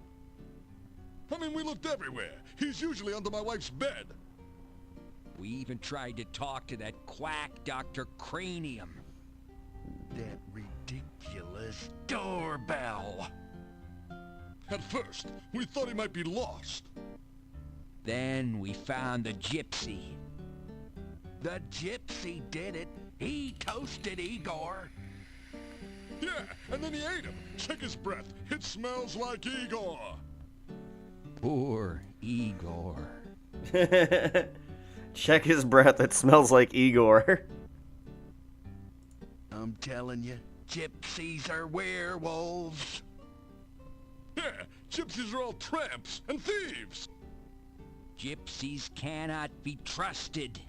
I mean, we looked everywhere. He's usually under my wife's bed. We even tried to talk to that quack Dr. Cranium. That ridiculous doorbell! At first, we thought he might be lost. Then we found the gypsy. The gypsy did it. He toasted Igor. Yeah, and then he ate him. Check his breath. It smells like Igor. Poor Igor. Check his breath. It smells like Igor. I'm telling you, gypsies are werewolves. Yeah, gypsies are all tramps and thieves. Gypsies cannot be trusted.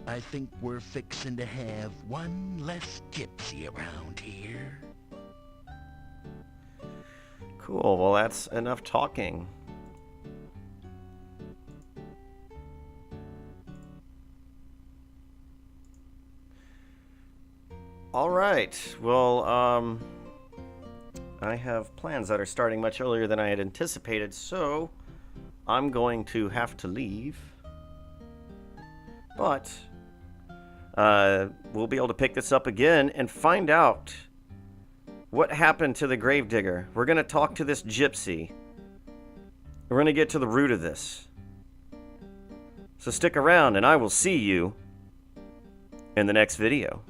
I think we're fixin' to have one less gypsy around here. Cool, well that's enough talking. Alright, well, I have plans that are starting much earlier than I had anticipated, so I'm going to have to leave. But we'll be able to pick this up again and find out what happened to the gravedigger. We're going to talk to this gypsy. We're going to get to the root of this. So stick around and I will see you in the next video.